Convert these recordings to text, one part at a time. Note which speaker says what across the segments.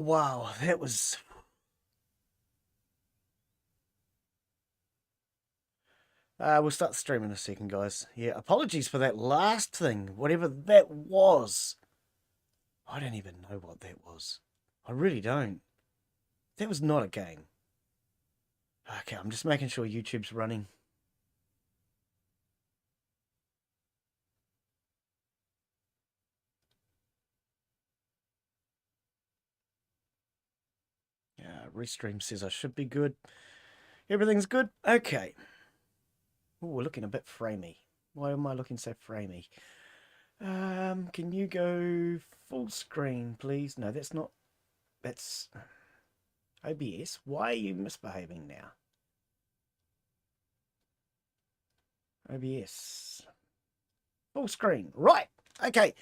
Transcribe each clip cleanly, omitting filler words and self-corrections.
Speaker 1: Wow, that was... we'll start the stream in a second, guys. Yeah, apologies for that last thing, whatever that was. I don't even know what that was. I really don't. That was not a game. Okay, I'm just making sure YouTube's running. Restream says I should be good. Everything's good? Okay. Oh, we're looking a bit framey. Why am I looking so framey? Can you go full screen, please? No, that's not... That's... OBS. Why are you misbehaving now? OBS. Full screen. Right. Okay.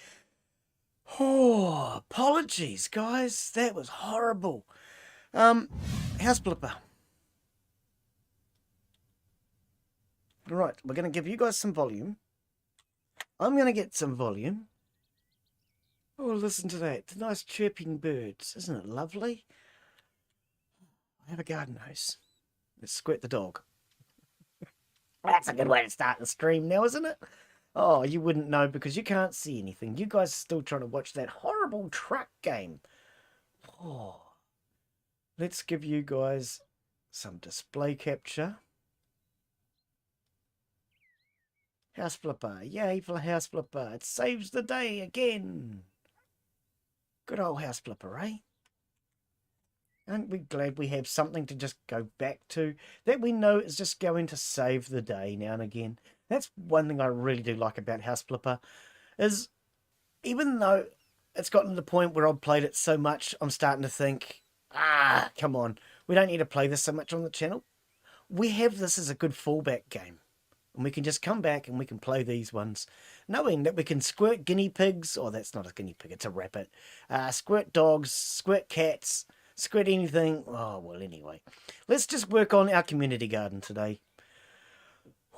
Speaker 1: Oh, apologies, guys. That was horrible. House flipper. Right, we're going to give you guys some volume. I'm going to get some volume. Oh, listen to that. The nice chirping birds. Isn't it lovely? I have a garden hose. Let's squirt the dog. That's a good way to start the stream now, isn't it? Oh, you wouldn't know because you can't see anything. You guys are still trying to watch that horrible truck game. Oh. Let's give you guys some display capture. House flipper. Yay for house flipper. It saves the day again. Good old house flipper, eh? Aren't we glad we have something to just go back to that we know is just going to save the day now and again? That's one thing I really do like about House Flipper is even though it's gotten to the point where I've played it so much, I'm starting to think, come on, we don't need to play this so much on the channel. We have this as a good fallback game. And we can just come back and we can play these ones, knowing that we can squirt guinea pigs. Oh, that's not a guinea pig, it's a rabbit. Squirt dogs, squirt cats, squirt anything. Oh, well, anyway. Let's just work on our community garden today.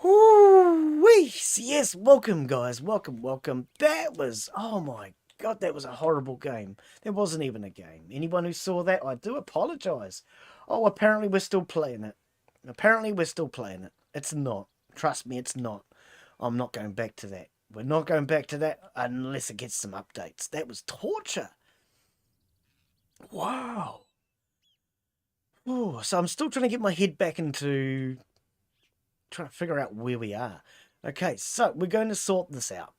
Speaker 1: Whoo-wee! Yes, welcome, guys. Welcome, welcome. That was, oh my God, that was a horrible game. There wasn't even a game. Anyone who saw that, I do apologise. Oh, apparently we're still playing it. Apparently we're still playing it. It's not. Trust me, it's not. I'm not going back to that. We're not going back to that unless it gets some updates. That was torture. Wow. Oh, so I'm still trying to get my head back into trying to figure out where we are. Okay, so we're going to sort this out.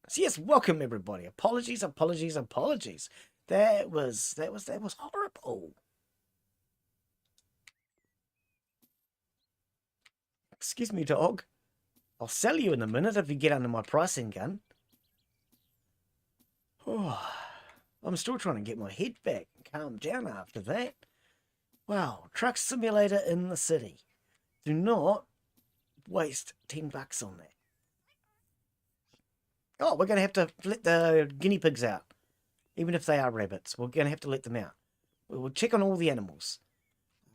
Speaker 1: So yes, welcome everybody. Apologies, apologies, apologies. That was horrible. Excuse me, dog. I'll sell you in a minute if you get under my pricing gun. Oh, I'm still trying to get my head back and calm down after that. Wow, truck simulator in the city. Do not waste $10 on that. Oh, we're going to have to let the guinea pigs out. Even if they are rabbits, we're going to have to let them out. We'll check on all the animals.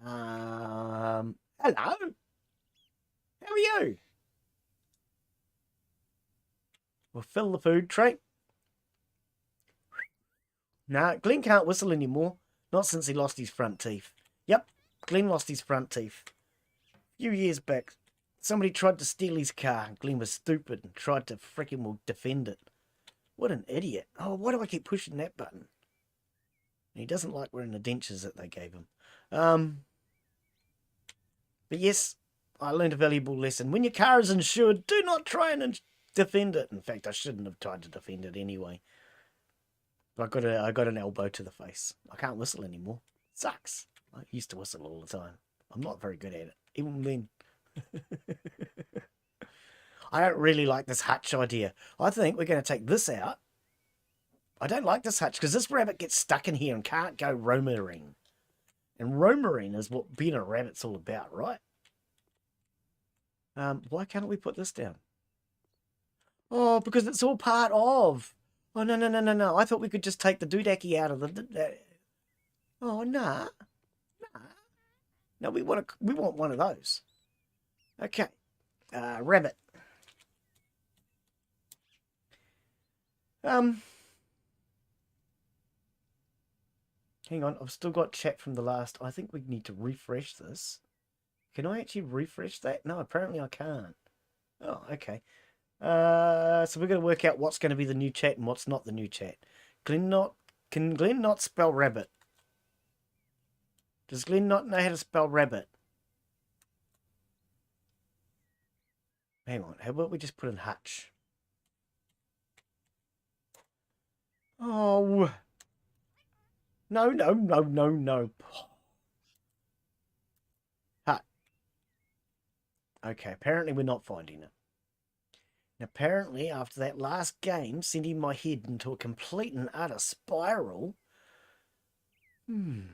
Speaker 1: Hello? How are you? We'll fill the food tray. Nah, Glen can't whistle anymore. Not since he lost his front teeth. Yep, Glen lost his front teeth. A few years back, somebody tried to steal his car. Glen was stupid and tried to frickin' defend it. What an idiot. Oh, why do I keep pushing that button? He doesn't like wearing the dentures that they gave him. But yes, I learned a valuable lesson. When your car is insured, do not try and defend it. In fact, I shouldn't have tried to defend it anyway. But I got an elbow to the face. I can't whistle anymore. Sucks. I used to whistle all the time. I'm not very good at it, even then. I don't really like this hutch idea. I think we're going to take this out. I don't like this hutch because this rabbit gets stuck in here and can't go roamering. And roamering is what being a rabbit's all about, right? Why can't we put this down? Oh, because it's all part of. Oh, no, no, no, no, no. I thought we could just take the doodacky out of the... Oh, nah. Nah. No, we want one of those. Okay. Rabbit. Hang on, I've still got chat from the last. I think we need to refresh this. Can I actually refresh that? No, apparently I can't. Oh, okay. So we're going to work out what's going to be the new chat and what's not the new chat. Can Glen not spell rabbit? Does Glen not know how to spell rabbit? Hang on, how about we just put in hutch? Oh. No, no, no, no, no. Hut. Okay, apparently we're not finding it. And apparently, after that last game, sending my head into a complete and utter spiral. Okay,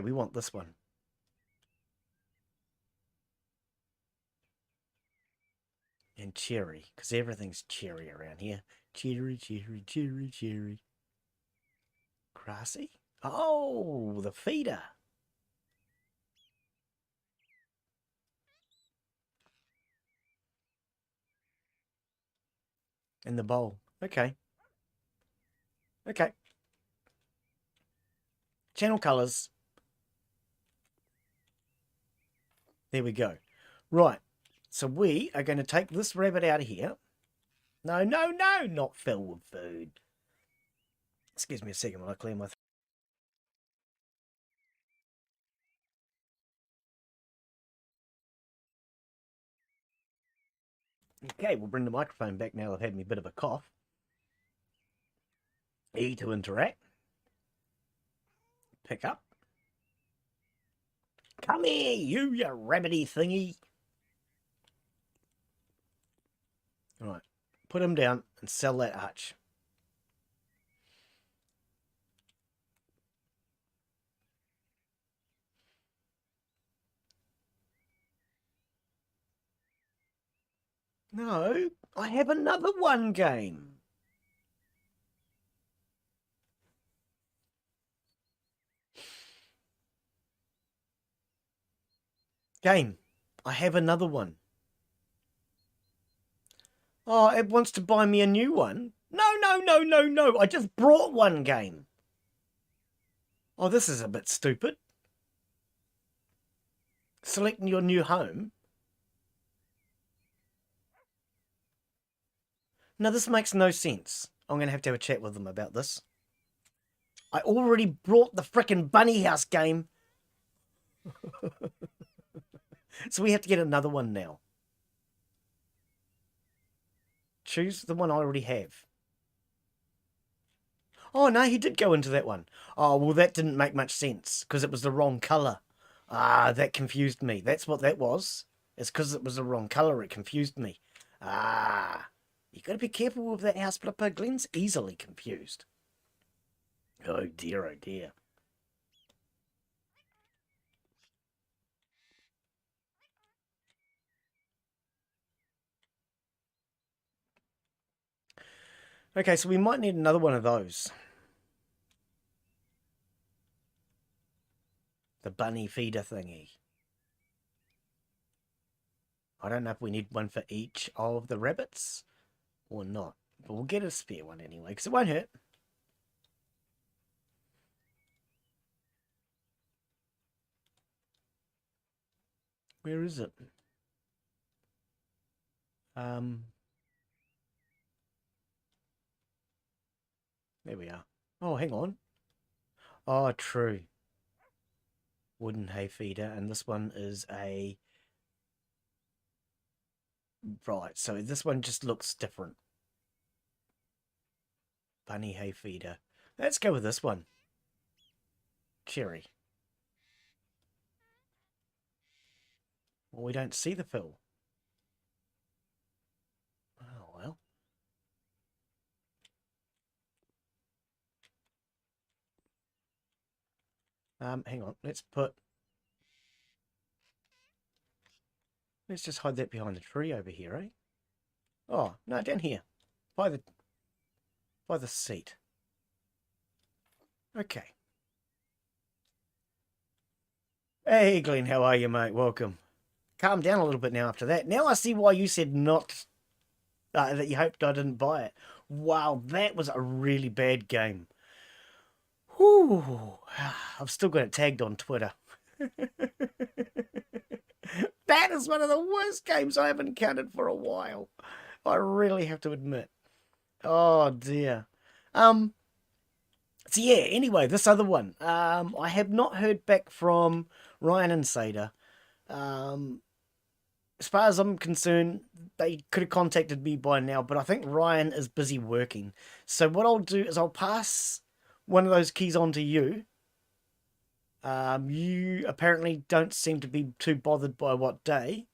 Speaker 1: we want this one. And cherry, because everything's cherry around here. Cherry, cherry, cherry, cherry. Grassy? Oh, the feeder. In the bowl. Okay. Okay. Channel colours. There we go. Right. So we are going to take this rabbit out of here. No, no, no, not filled with food. Excuse me a second while I clear my throat. Okay, we'll bring the microphone back now I've had me a bit of a cough. E to interact. Pick up. Come here, you rabbity thingy. All right, put him down and sell that hutch. No, I have another one game. Game. I have another one. Oh, it wants to buy me a new one? No, no, no, no, no. I just brought one game. Oh, this is a bit stupid. Selecting your new home. No, this makes no sense. I'm going to have a chat with them about this. I already brought the frickin' bunny house game. So we have to get another one now. Choose the one I already have. Oh, no, he did go into that one. Oh, well, that didn't make much sense because it was the wrong colour. Ah, that confused me. That's what that was. It's because it was the wrong colour. It confused me. Ah, you got to be careful with that house flipper. Glen's easily confused. Oh, dear, oh, dear. Okay, so we might need another one of those. The bunny feeder thingy. I don't know if we need one for each of the rabbits or not. But we'll get a spare one anyway, because it won't hurt. Where is it? There we are. Oh, hang on. Oh, true. Wooden hay feeder, and this one is a... Right, so this one just looks different. Bunny hay feeder. Let's go with this one. Cherry. Well, we don't see the fill. Oh, well. Hang on. Let's just hide that behind the tree over here, eh? Oh, no, down here. By the seat. Okay. Hey, Glen, how are you, mate? Welcome. Calm down a little bit now after that. Now I see why you said not... that you hoped I didn't buy it. Wow, that was a really bad game. Whew. I've still got it tagged on Twitter. That is one of the worst games I have encountered for a while. I really have to admit. Oh dear. Um. So yeah. Anyway, this other one. I have not heard back from Ryan and Sada. Um. As far as I'm concerned, they could have contacted me by now, but I think Ryan is busy working. So what I'll do is I'll pass one of those keys on to you. You apparently don't seem to be too bothered by what day.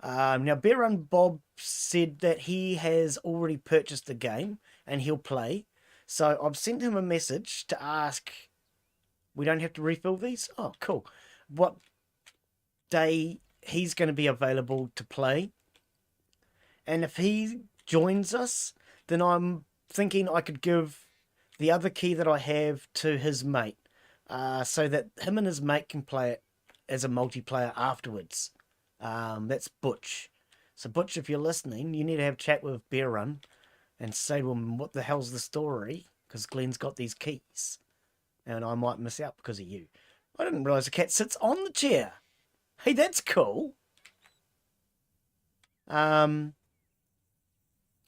Speaker 1: Now, Bear and Bob said that he has already purchased the game and he'll play. So I've sent him a message to ask. We don't have to refill these? Oh, cool. What day he's going to be available to play. And if he joins us, then I'm thinking I could give the other key that I have to his mate, so that him and his mate can play it as a multiplayer afterwards. That's Butch. So Butch, if you're listening, you need to have a chat with Bear Run and say to him, what the hell's the story? Because Glen's got these keys. And I might miss out because of you. I didn't realise the cat sits on the chair. Hey, that's cool.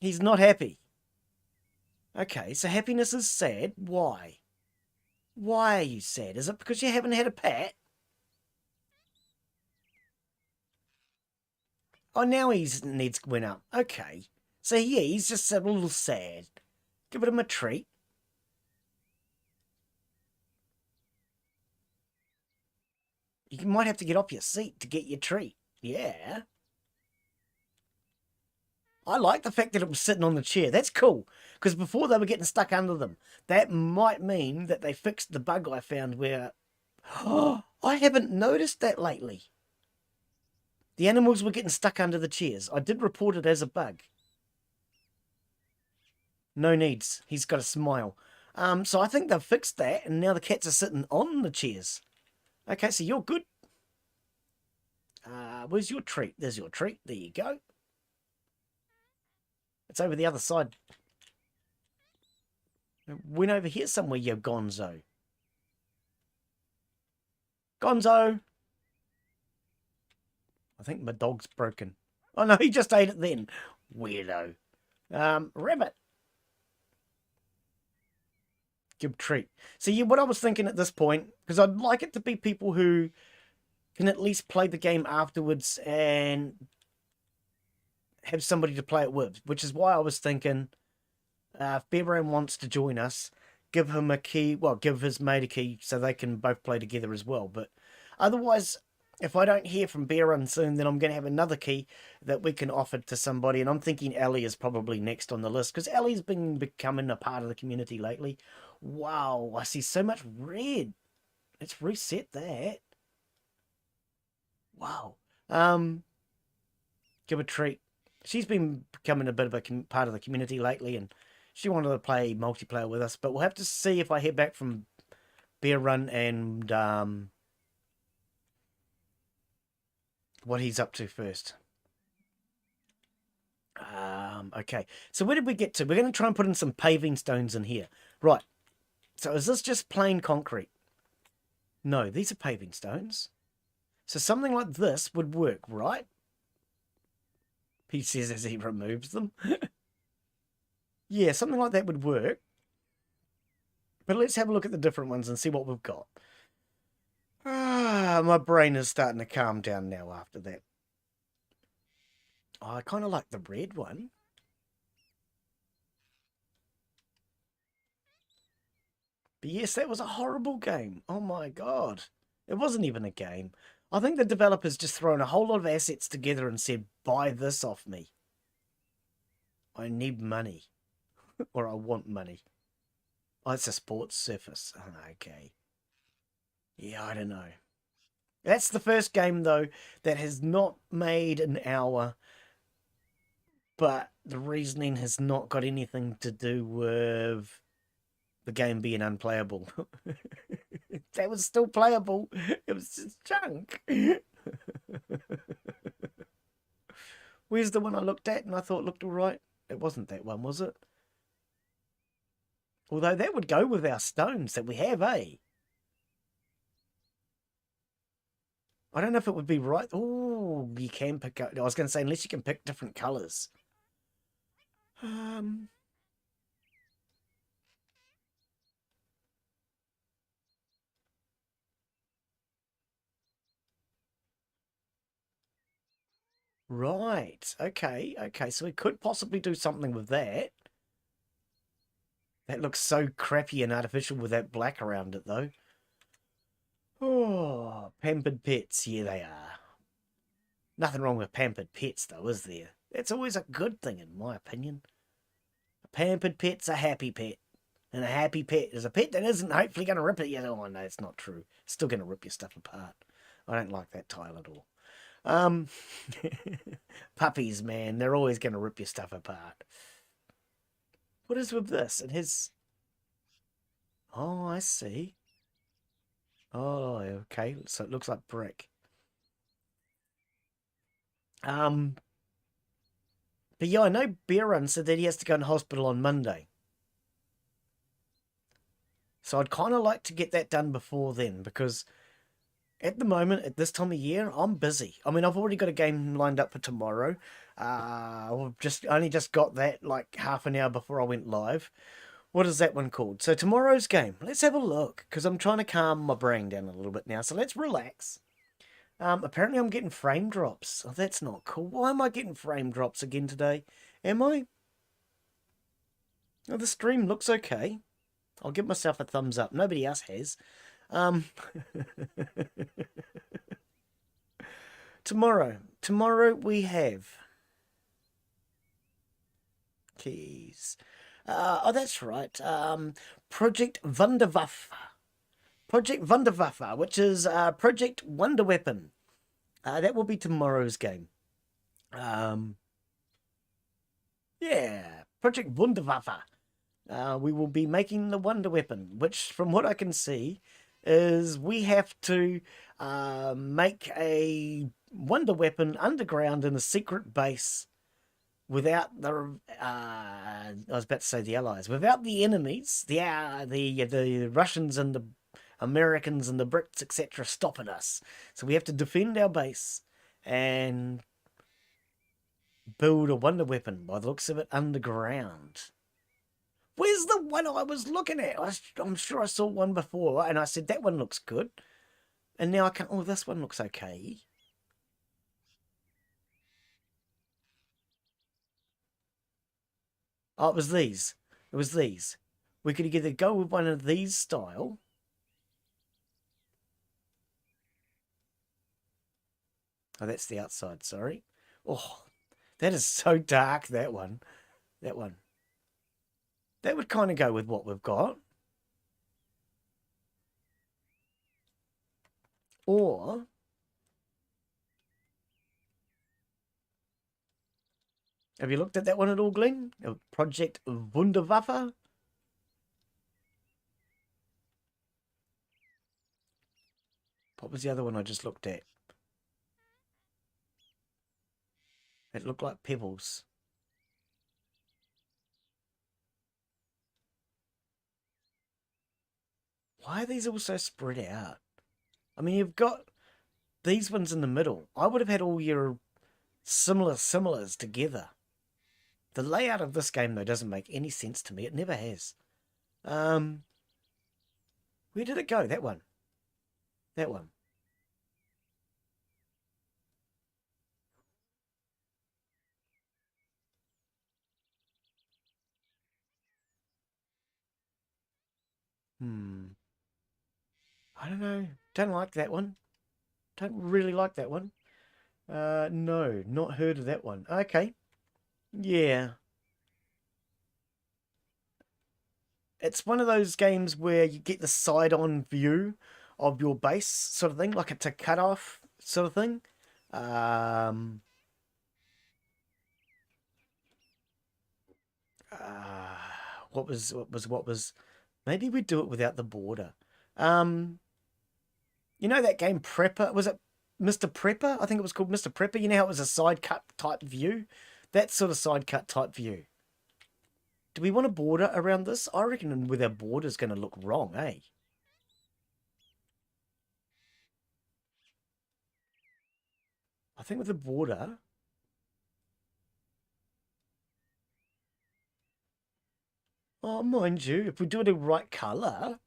Speaker 1: He's not happy. Okay, so happiness is sad. Why? Why are you sad? Is it because you haven't had a pet? Oh, now he's needs went up. Okay. So yeah, he's just a little sad. Give him a treat. You might have to get off your seat to get your treat. Yeah. I like the fact that it was sitting on the chair. That's cool. Because before they were getting stuck under them. That might mean that they fixed the bug I found where... Oh, I haven't noticed that lately. The animals were getting stuck under the chairs. I did report it as a bug. No needs. He's got a smile. So I think they've fixed that, and now the cats are sitting on the chairs. Okay, so you're good. Where's your treat? There's your treat. There you go. It's over the other side. It went over here somewhere, you gonzo. Gonzo! I think my dog's broken. Oh no, he just ate it then. Weirdo. Rabbit. Give treat. See, what I was thinking at this point, because I'd like it to be people who can at least play the game afterwards and have somebody to play it with, which is why I was thinking, if Bearbrand wants to join us, give him a key, well, give his mate a key so they can both play together as well. But otherwise, if I don't hear from Bearbrand soon, then I'm going to have another key that we can offer to somebody, and I'm thinking Ellie is probably next on the list, because Ellie's been becoming a part of the community lately. Wow, I see so much red. Let's reset that. Wow. Give a treat. She's been becoming a bit of a part of the community lately, and she wanted to play multiplayer with us. But we'll have to see if I hear back from Bear Run and what he's up to first. Okay. So where did we get to? We're going to try and put in some paving stones in here. Right. So is this just plain concrete? No, these are paving stones. So something like this would work, right? He says as he removes them. Yeah, something like that would work. But let's have a look at the different ones and see what we've got. My brain is starting to calm down now after that. Oh, I kind of like the red one. But yes, that was a horrible game. Oh my god. It wasn't even a game. I think the developers just thrown a whole lot of assets together and said, buy this off me. I need money. Or I want money. Oh, it's a sports surface. Oh, okay. Yeah, I don't know. That's the first game, though, that has not made an hour, but the reasoning has not got anything to do with the game being unplayable. That was still playable. It was just junk. Where's the one I looked at and I thought looked all right? It wasn't that one, was it? Although that would go with our stones that we have, eh? I don't know if it would be right. Oh, you can pick up. I was going to say, unless you can pick different colours. Um, right. Okay. Okay. So we could possibly do something with that. That looks so crappy and artificial with that black around it, though. Oh, pampered pets. Yeah, they are. Nothing wrong with pampered pets, though, is there? That's always a good thing, in my opinion. A pampered pet's a happy pet. And a happy pet is a pet that isn't hopefully going to rip it. Yeah, oh, no, it's not true. It's still going to rip your stuff apart. I don't like that tile at all. Puppies, man, they're always going to rip your stuff apart. What is with this? It has... Oh, I see. Oh, okay. So it looks like brick. But yeah, I know Bearrun said that he has to go in hospital on Monday. So I'd kind of like to get that done before then, because at the moment, at this time of year, I'm busy. I mean, I've already got a game lined up for tomorrow. I've only just got that like half an hour before I went live. What is that one called? So tomorrow's game, let's have a look, because I'm trying to calm my brain down a little bit now. So let's relax. Apparently I'm getting frame drops. Oh, that's not cool. Why am I getting frame drops again today? Am I? Oh, the stream looks okay. I'll give myself a thumbs up. Nobody else has. Tomorrow we have keys. Oh, that's right. Project Wunderwaffe. Project Wunderwaffe, which is Project Wonder Weapon. That will be tomorrow's game. Yeah, Project Wunderwaffe. We will be making the Wonder Weapon, which, from what I can see, is we have to make a Wonder Weapon underground in a secret base without the I was about to say the Allies, without the enemies, the Russians and the Americans and the Brits, etc., stopping us. So we have to defend our base and build a Wonder Weapon, by the looks of it, underground. Where's the one I was looking at? I'm sure I saw one before, and I said, that one looks good. And now I can't... Oh, this one looks okay. Oh, it was these. It was these. We could either go with one of these style. Oh, that's the outside, sorry. Oh, that is so dark, that one. That one. That would kind of go with what we've got. Or... Have you looked at that one at all, Glen? Project Wunderwaffe? What was the other one I just looked at? It looked like pebbles. Why are these all so spread out? I mean, you've got these ones in the middle. I would have had all your similars together. The layout of this game, though, doesn't make any sense to me. It never has. Where did it go? That one. That one. I don't know. Don't like that one. Don't really like that one. No, not heard of that one. Okay. Yeah. It's one of those games where you get the side-on view of your base sort of thing, like it's a cut-off sort of thing. Uh, what was maybe we do it without the border. Um, you know that game Prepper? Was it Mr. Prepper? I think it was called Mr. Prepper. You know how it was a side cut type view? That sort of side cut type view. Do we want a border around this? I reckon with our border is going to look wrong, eh? I think with the border... Oh, mind you, if we do it in right colour,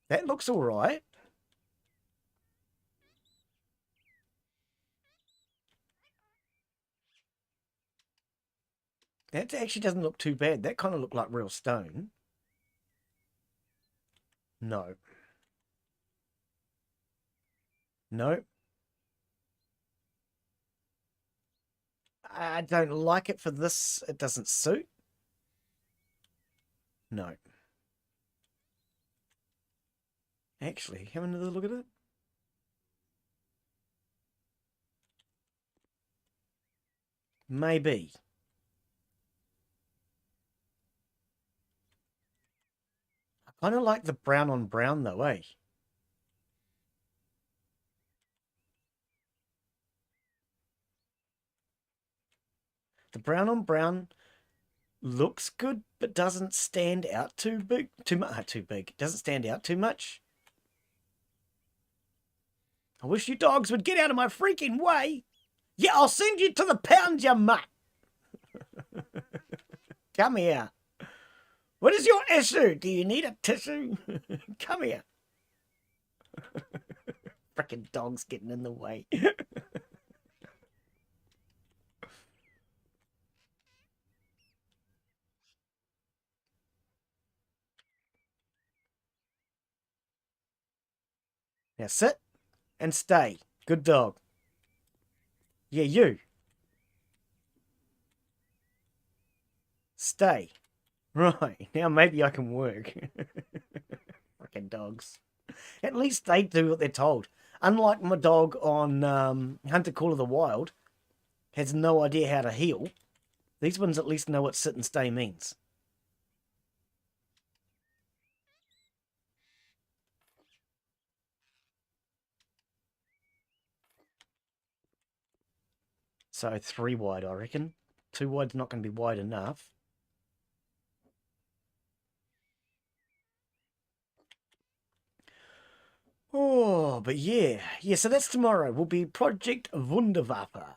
Speaker 1: that looks all right. That actually doesn't look too bad. That kind of looked like real stone. No. No. I don't like it for this. It doesn't suit. No. Actually, have another look at it. Maybe. I kind of like the brown on brown though, eh? The brown on brown looks good, but doesn't stand out too big. Too much. Too big. Doesn't stand out too much. I wish you dogs would get out of my freaking way. Yeah, I'll send you to the pound, you mutt. Come here. What is your issue? Do you need a tissue? Come here. Frickin' dog's getting in the way. Now sit and stay. Good dog. Yeah, you. Stay. Right. Now maybe I can work. Frickin' dogs. At least they do what they're told. Unlike my dog on Hunter Call of the Wild, has no idea how to heel. These ones at least know what sit and stay means. So 3 wide, I reckon. 2 wide's not going to be wide enough. Oh, but yeah. Yeah, so that's tomorrow. Will be Project Wunderwaffe.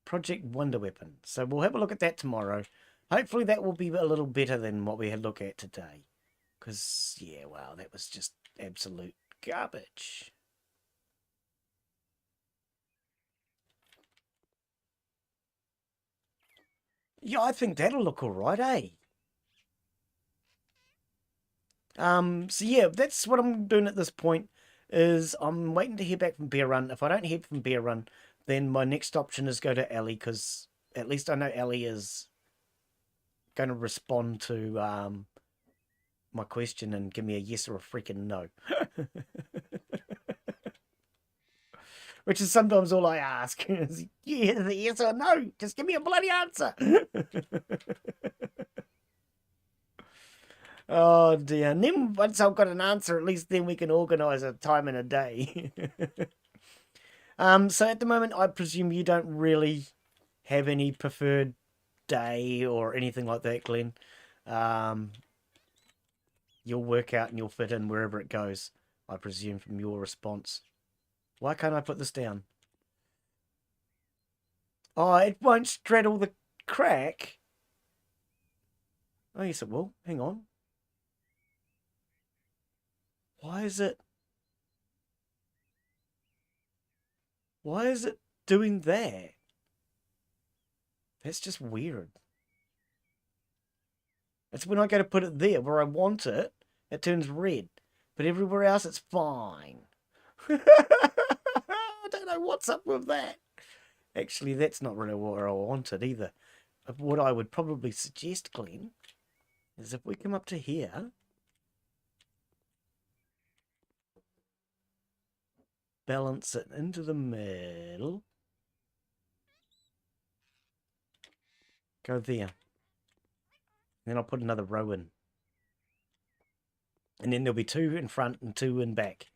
Speaker 1: Project Wonder Weapon. So we'll have a look at that tomorrow. Hopefully that will be a little better than what we had a look at today. Because, yeah, wow, that was just absolute garbage. Yeah, I think that'll look all right, eh? So yeah, that's what I'm doing at this point, is I'm waiting to hear back from Bear Run. If I don't hear from Bear Run, then my next option is go to Ellie, because at least I know Ellie is going to respond to my question and give me a yes or a freaking no. Which is sometimes all I ask. Is, yeah, yes or no. Just give me a bloody answer. Oh dear. And then once I've got an answer, at least then we can organise a time and a day. So at the moment, I presume you don't really have any preferred day or anything like that, Glenn. You'll work out and you'll fit in wherever it goes, I presume, from your response. Why can't I put this down? Oh, it won't straddle the crack. Oh, yes, it will. Hang on. Why is it... Why is it doing that? That's just weird. It's when I go to put it there where I want it, it turns red. But everywhere else, it's fine. I don't know what's up with that. Actually, that's not really where I want it either. What I would probably suggest, Glenn, is if we come up to here, balance it into the middle, go there. Then I'll put another row in. And then there'll be 2 in front and 2 in back.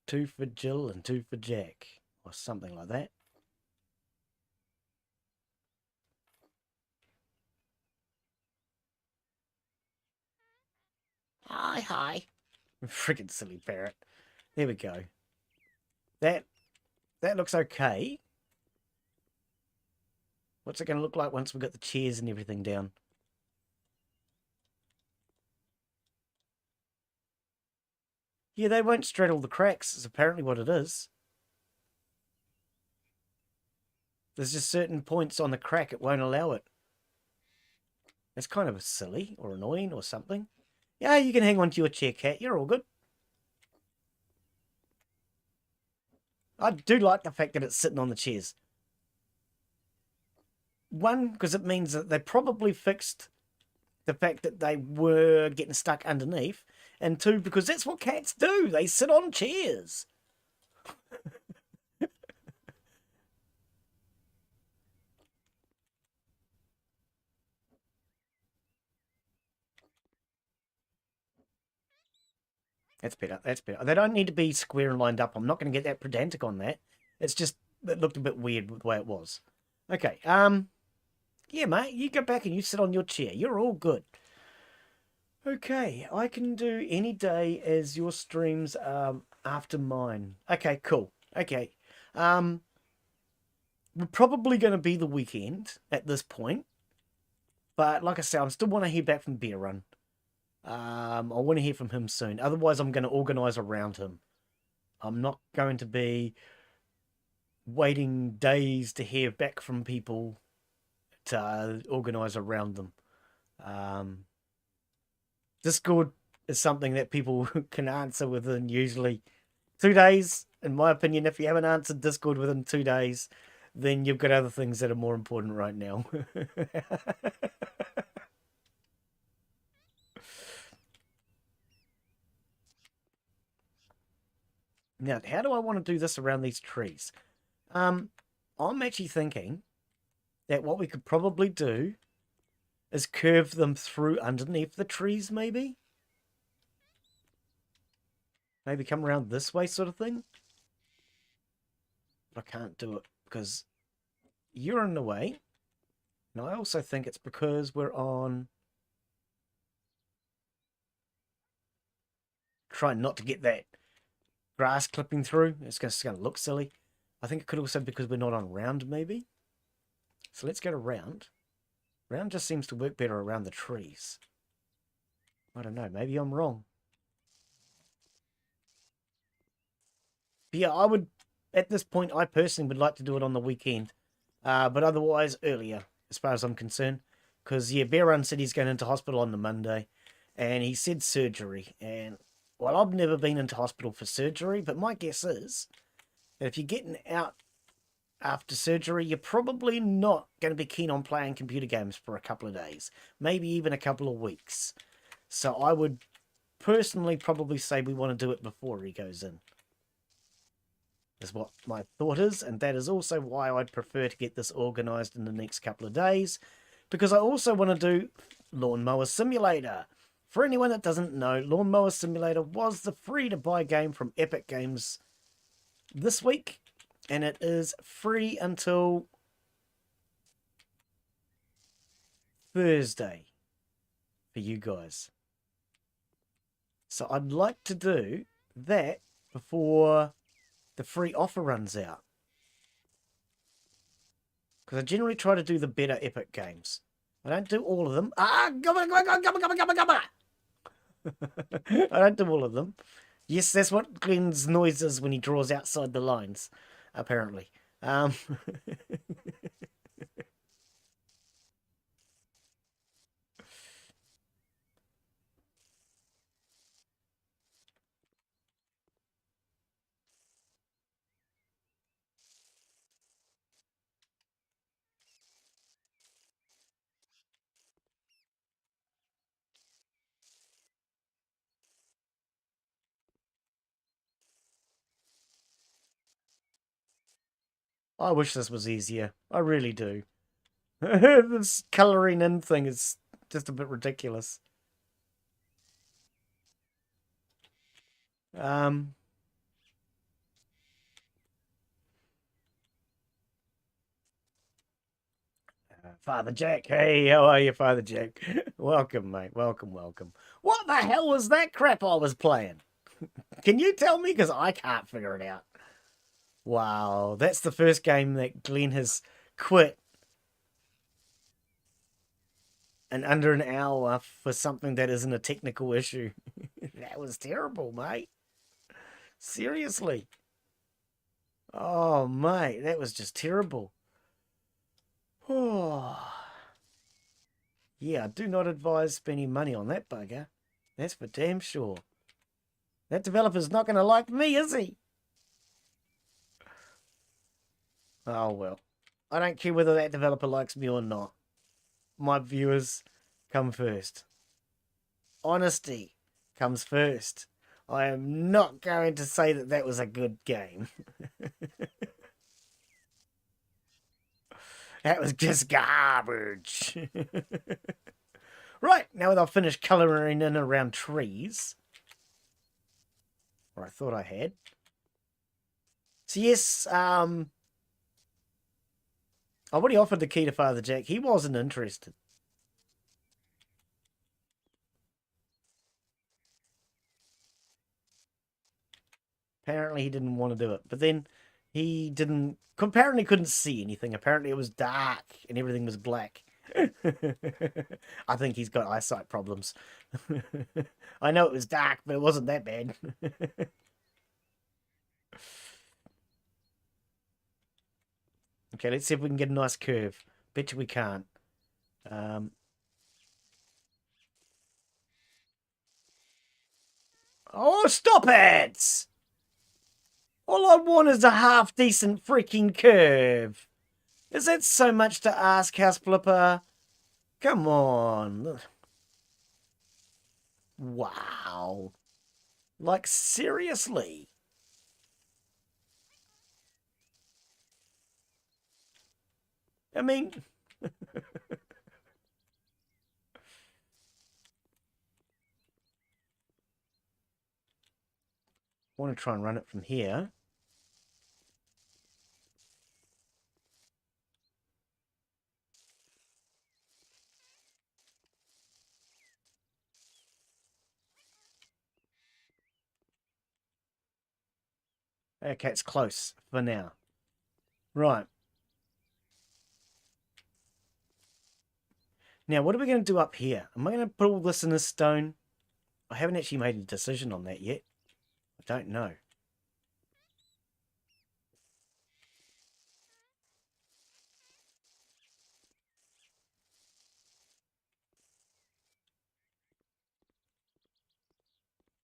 Speaker 1: 2 for Jill and 2 for Jack. Or something like that. Hi, hi. Friggin' silly parrot. There we go. That that looks okay. What's it going to look like once we've got the chairs and everything down? Yeah, they won't straddle the cracks, is apparently what it is. There's just certain points on the crack it won't allow it. It's kind of silly or annoying or something. Yeah, you can hang on to your chair, cat. You're all good. I do like the fact that it's sitting on the chairs. One, because it means that they probably fixed the fact that they were getting stuck underneath. And two, because that's what cats do. They sit on chairs. That's better. That's better. They don't need to be square and lined up. I'm not going to get that pedantic on that. It's just, it looked a bit weird with the way it was. Okay. Yeah, mate, you go back and you sit on your chair. You're all good. Okay, I can do any day as your streams after mine. Okay, cool. Okay. Um we're probably gonna be the weekend at this point. But like I said, I still want to hear back from Bear Run. I want to hear from him soon. Otherwise I'm gonna organise around him. I'm not going to be waiting days to hear back from people to organise around them. Um Discord is something that people can answer within usually 2 days. In my opinion, if you haven't answered Discord within 2 days, then you've got other things that are more important right now. Now, how do I want to do this around these trees? Um, I'm actually thinking that what we could probably do is curve them through underneath the trees, maybe? Maybe come around this way, sort of thing. But I can't do it because you're in the way. And I also think it's because we're on. Trying not to get that grass clipping through. It's just going to look silly. I think it could also be because we're not on round, maybe. So let's go to round. Round just seems to work better around the trees. I don't know. Maybe I'm wrong. But yeah, I would, at this point, I personally would like to do it on the weekend. But otherwise, earlier, as far as I'm concerned. Because, yeah, Bear Run said he's going into hospital on the Monday. And he said surgery. And, well, I've never been into hospital for surgery. But my guess is that if you're getting out after surgery, you're probably not going to be keen on playing computer games for a couple of days, maybe even a couple of weeks. So I would personally probably say we want to do it before he goes in, is what my thought is. And that is also why I'd prefer to get this organised in the next couple of days, because I also want to do Lawnmower Simulator. For anyone that doesn't know, Lawnmower Simulator was the free-to-buy game from Epic Games this week, and it is free until Thursday for you guys. So I'd like to do that before the free offer runs out. Because I generally try to do the better Epic games. I don't do all of them. I don't do all of them. Yes, that's what Glen's noise is when he draws outside the lines, apparently. Um, I wish this was easier. I really do. This colouring in thing is just a bit ridiculous. Um, Father Jack. Hey, how are you, Father Jack? Welcome, mate. Welcome, welcome. What the hell was that crap I was playing? Can you tell me? Because I can't figure it out. Wow, that's the first game that Glen has quit in under an hour for something that isn't a technical issue. That was terrible, mate. Seriously. Oh, mate, that was just terrible. Oh. Yeah, I do not advise spending money on that bugger. That's for damn sure. That developer's not going to like me, is he? Oh, well. I don't care whether that developer likes me or not. My viewers come first. Honesty comes first. I am not going to say that that was a good game. That was just garbage. Right, now that I've finished colouring in around trees, or I thought I had. So yes, I already offered the key to Father Jack. He wasn't interested. Apparently he didn't want to do it. But then he didn't, apparently couldn't see anything. Apparently it was dark and everything was black. I think he's got eyesight problems. I know it was dark, but it wasn't that bad. Okay, let's see if we can get a nice curve. Bet you we can't. Oh, stop it! All I want is a half-decent freaking curve. Is that so much to ask, House Flipper? Come on. Wow. Like, seriously? I mean... I want to try and run it from here. Okay, it's close for now. Right. Now, what are we going to do up here? Am I going to put all this in a stone? I haven't actually made a decision on that yet. I don't know.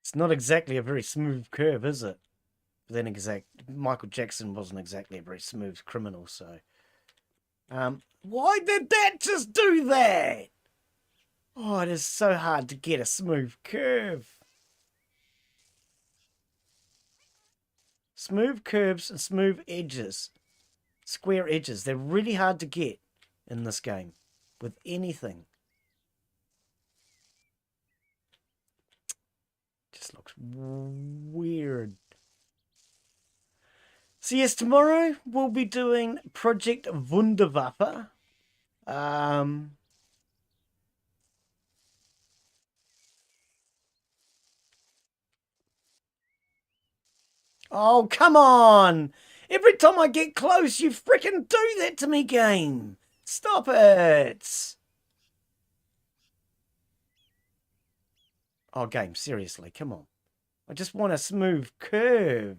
Speaker 1: It's not exactly a very smooth curve, is it? But then Michael Jackson wasn't exactly a very smooth criminal, so... why did that just do that? Oh, it is so hard to get a smooth curve. Smooth curves and smooth edges, square edges, they're really hard to get in this game with anything. Just looks weird. So yes, tomorrow we'll be doing Project Wunderwaffe. Oh, come on! Every time I get close, you freaking do that to me, game! Stop it! Oh, game, seriously, come on. I just want a smooth curve.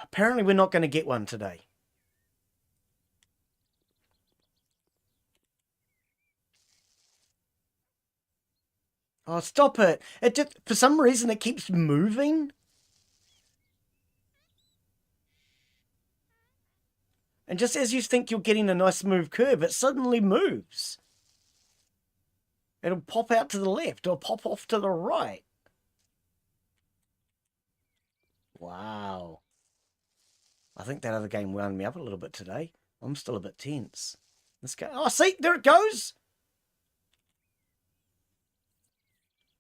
Speaker 1: Apparently we're not going to get one today. Oh, stop it. It just, for some reason, it keeps moving. And just as you think you're getting a nice smooth curve, it suddenly moves. It'll pop out to the left or pop off to the right. Wow. I think that other game wound me up a little bit today. I'm still a bit tense. Let's go. Oh, see, there it goes.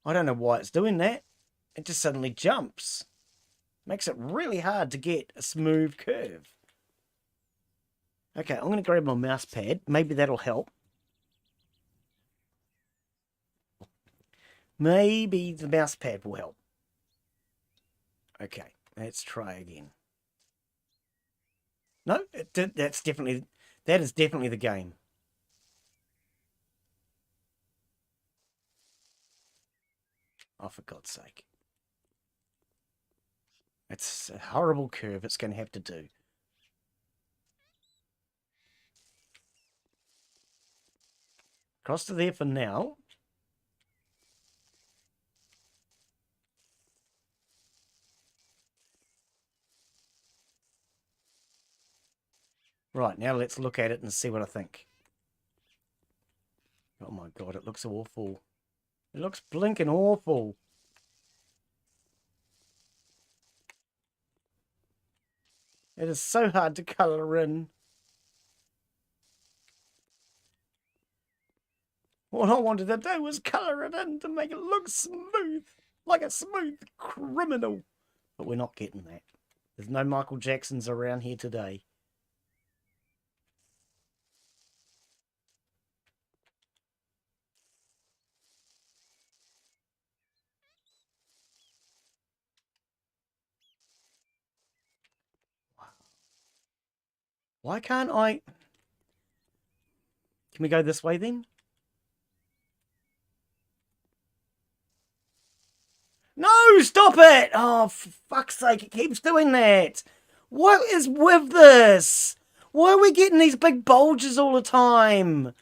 Speaker 1: I don't know why it's doing that. It just suddenly jumps. Makes it really hard to get a smooth curve. Okay, I'm going to grab my mouse pad. Maybe that'll help. Maybe the mouse pad will help. Okay, let's try again. No, that is definitely the game. Oh, for God's sake. It's a horrible curve it's going to have to do. Cross to there for now. Right, now let's look at it and see what I think. Oh my God, it looks awful. It looks blinking awful. It is so hard to colour in. What I wanted to do was colour it in to make it look smooth. Like a smooth criminal. But we're not getting that. There's no Michael Jacksons around here today. Why can't I... Can we go this way then? No, stop it! Oh, for fuck's sake, it keeps doing that. What is with this? Why are we getting these big bulges all the time?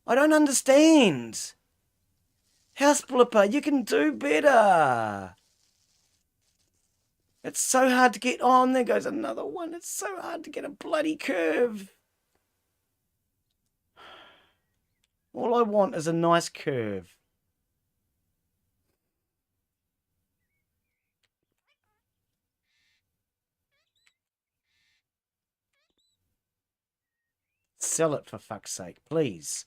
Speaker 1: I don't understand. House flipper, you can do better. It's so hard to get on. There goes another one. It's so hard to get a bloody curve. All I want is a nice curve. Sell it for fuck's sake, please.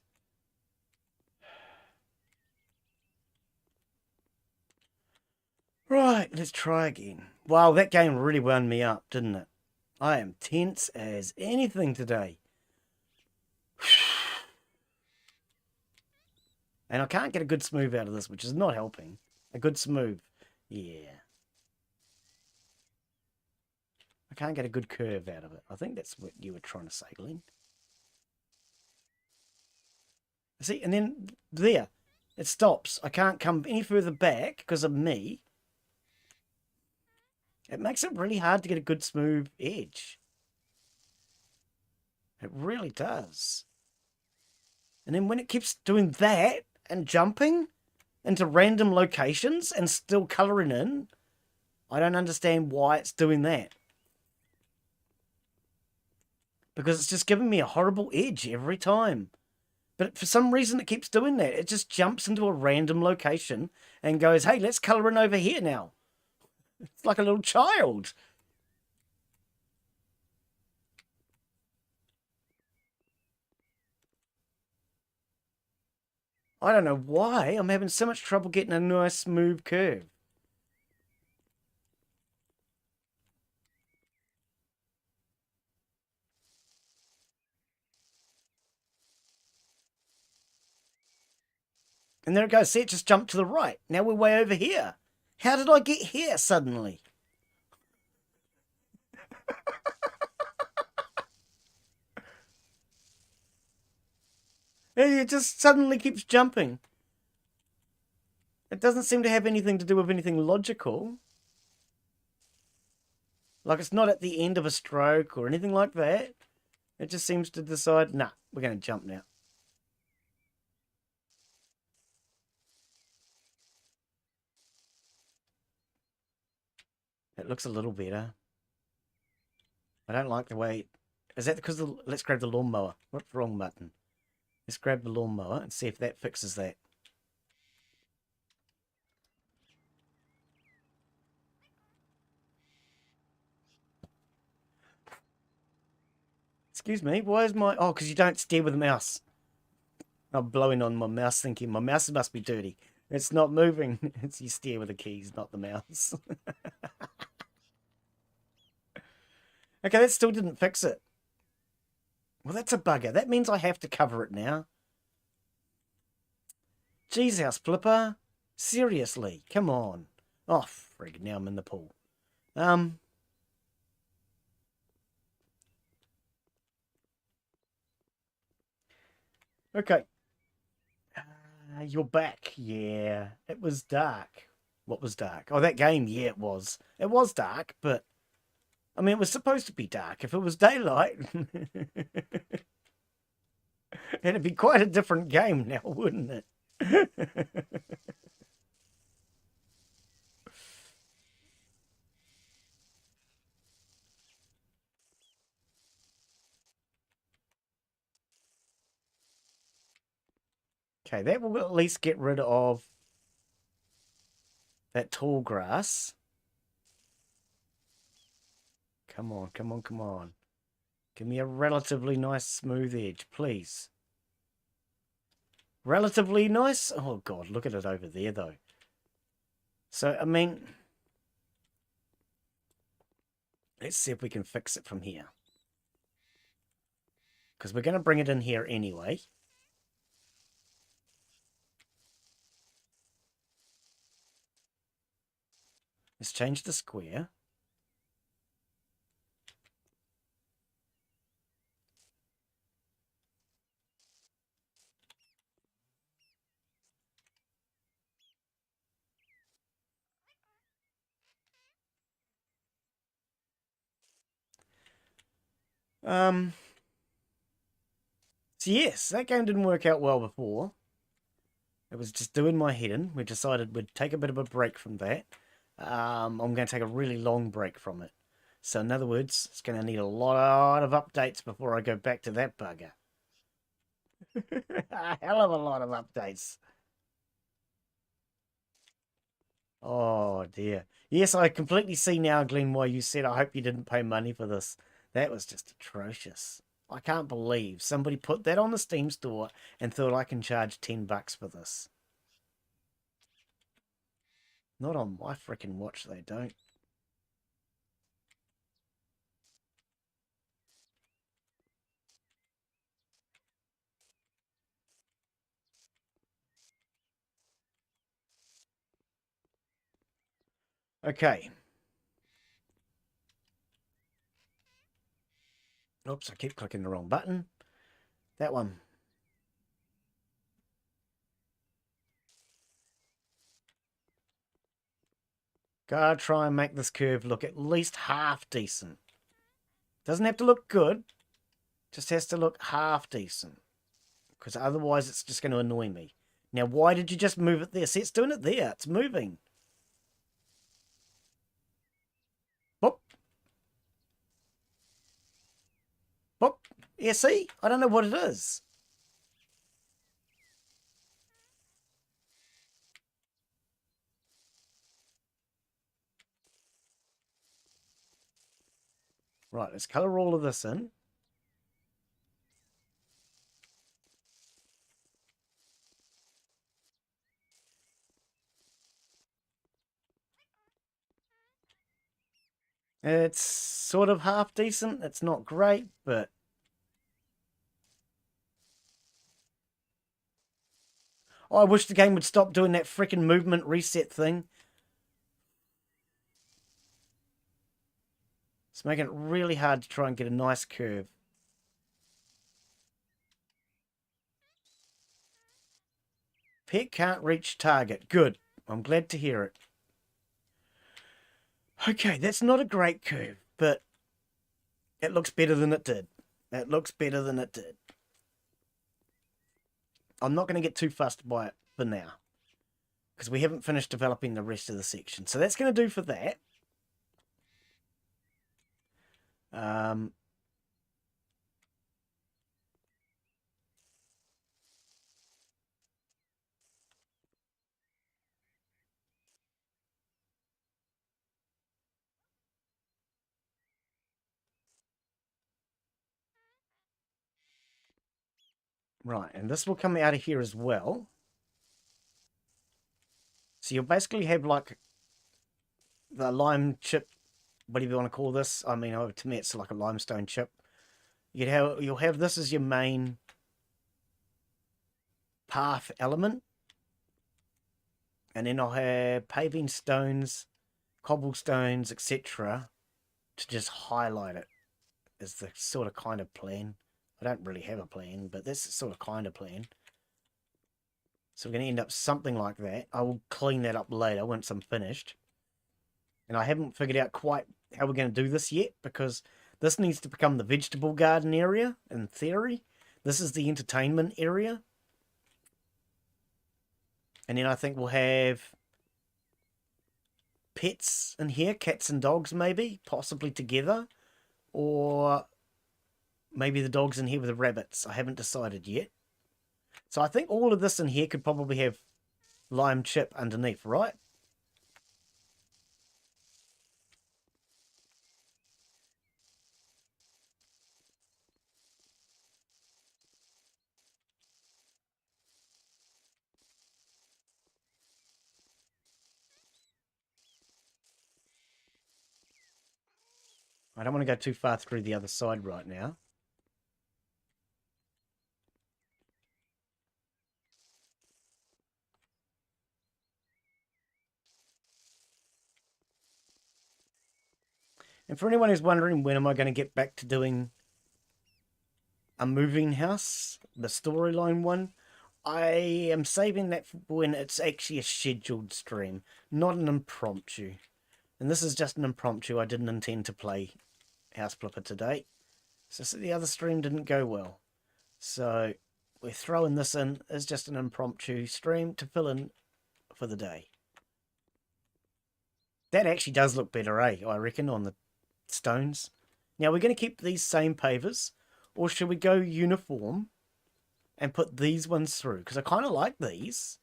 Speaker 1: Right, let's try again. Wow, that game really wound me up, didn't it? I am tense as anything today. And I can't get a good smooth out of this, which is not helping. A good smooth. Yeah. I can't get a good curve out of it. I think that's what you were trying to say, Glen. See, and then there. It stops. I can't come any further back because of me. It makes it really hard to get a good smooth edge. It really does. And then when it keeps doing that and jumping into random locations and still colouring in, I don't understand why it's doing that. Because it's just giving me a horrible edge every time. But for some reason it keeps doing that. It just jumps into a random location and goes, hey, let's colour in over here now. It's like a little child. I don't know why. I'm having so much trouble getting a nice smooth curve. And there it goes. See, it just jumped to the right. Now we're way over here. How did I get here suddenly? It just suddenly keeps jumping. It doesn't seem to have anything to do with anything logical. Like it's not at the end of a stroke or anything like that. It just seems to decide, nah, we're going to jump now. It looks a little better. I don't like the way... Is that because the... Let's grab the lawnmower. What's the wrong button? Let's grab the lawnmower and see if that fixes that. Excuse me, why is my... Oh, because you don't steer with the mouse. I'm blowing on my mouse thinking my mouse must be dirty. It's not moving. It's you steer with the keys, not the mouse. Okay, that still didn't fix it. Well, that's a bugger. That means I have to cover it now. Jeez, house flipper. Seriously, come on. Oh, frig, now I'm in the pool. Okay. You're back. Yeah, it was dark. What was dark? Oh, that game. Yeah, it was. It was dark, but I mean, it was supposed to be dark. If it was daylight, it'd be quite a different game now, wouldn't it? Okay, that will at least get rid of that tall grass. Come on, come on, come on. Give me a relatively nice smooth edge, please. Relatively nice? Oh, God, look at it over there, though. So, I mean, let's see if we can fix it from here. Because we're going to bring it in here anyway. Let's change the square. So yes, that game didn't work out well before. It was just doing my head in. We decided we'd take a bit of a break from that. I'm going to take a really long break from it. So in other words, it's going to need a lot of updates before I go back to that bugger. A hell of a lot of updates. Oh dear. Yes, I completely see now, Glen, why you said I hope you didn't pay money for this. That was just atrocious. I can't believe somebody put that on the Steam store and thought I can charge $10 for this. Not on my freaking watch, they don't. Okay. Oops, I keep clicking the wrong button. That one. Gotta try and make this curve look at least half decent. Doesn't have to look good, just has to look half decent. Because otherwise it's just going to annoy me. Now, why did you just move it there? See, it's doing it there. It's moving. Boop. Boop. Yeah, see? I don't know what it is. Right, let's colour all of this in. It's sort of half decent. It's not great, but... Oh, I wish the game would stop doing that freaking movement reset thing. It's making it really hard to try and get a nice curve. Pet can't reach target. Good. I'm glad to hear it. Okay, that's not a great curve, but it looks better than it did. It looks better than it did. I'm not going to get too fussed by it for now, because we haven't finished developing the rest of the section. So that's going to do for that. Um, right, and this will come out of here as well. So you'll basically have like the lime chip, whatever you want to call this. I mean, to me, it's like a limestone chip. You'll have this as your main path element, and then I'll have paving stones, cobblestones, etc. to just highlight it. Is the sort of kind of plan. I don't really have a plan, but that's the sort of kind of plan. So we're going to end up something like that. I will clean that up later once I'm finished. And I haven't figured out quite how we're going to do this yet, because this needs to become the vegetable garden area, in theory. This is the entertainment area. And then I think we'll have pets in here, cats and dogs maybe, possibly together. Or maybe the dogs in here with the rabbits. I haven't decided yet. So I think all of this in here could probably have lime chip underneath, right? I don't want to go too far through the other side right now. And for anyone who's wondering when am I going to get back to doing a moving house, the storyline one, I am saving that for when it's actually a scheduled stream, not an impromptu. And this is just an impromptu. I didn't intend to play House Flipper today. So the other stream didn't go well. So we're throwing this in as just an impromptu stream to fill in for the day. That actually does look better, eh? I reckon, on the stones. Now we're going to keep these same pavers, or should we go uniform and put these ones through? Because I kind of like these.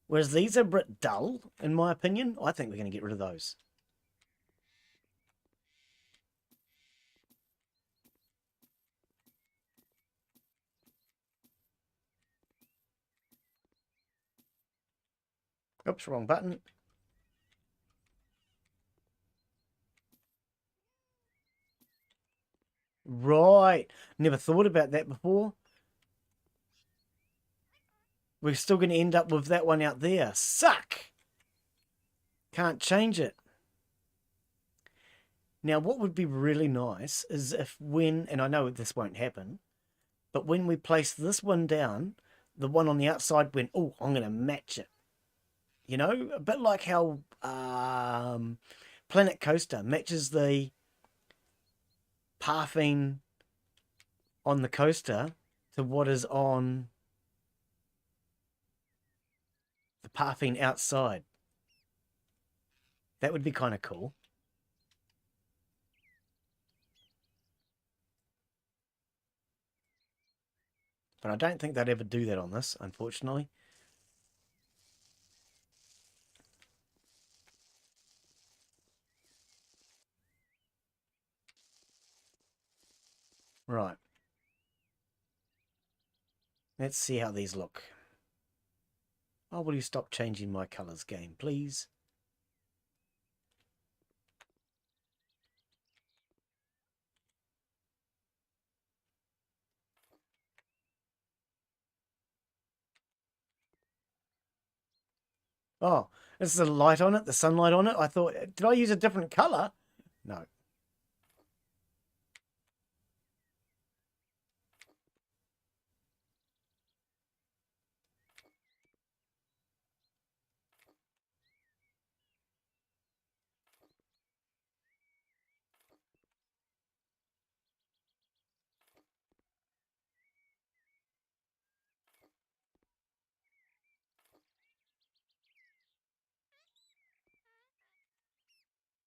Speaker 1: Whereas these are a bit dull, in my opinion. I think we're going to get rid of those. Oops, wrong button. Right. Never thought about that before. We're still going to end up with that one out there. Suck! Can't change it. Now, what would be really nice is if when, and I know this won't happen, but when we place this one down, the one on the outside went, oh, I'm going to match it. You know, a bit like how Planet Coaster matches the pathing on the coaster to what is on the pathing outside. That would be kind of cool. But I don't think they'd ever do that on this, unfortunately. Right. Let's see how these look. Oh, will you stop changing my colours, game, please? Oh, is the light on it, the sunlight on it? I thought, did I use a different colour? No.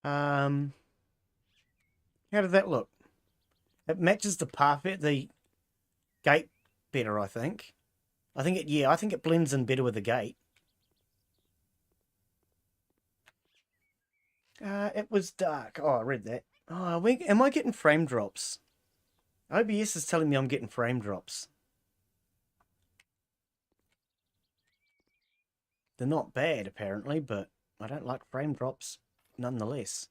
Speaker 1: How did that look? It matches the parfait, the gate better, I think. I think it blends in better with the gate. It was dark. Oh, I read that. Oh, am I getting frame drops? OBS is telling me I'm getting frame drops. They're not bad, apparently, but I don't like frame drops nonetheless.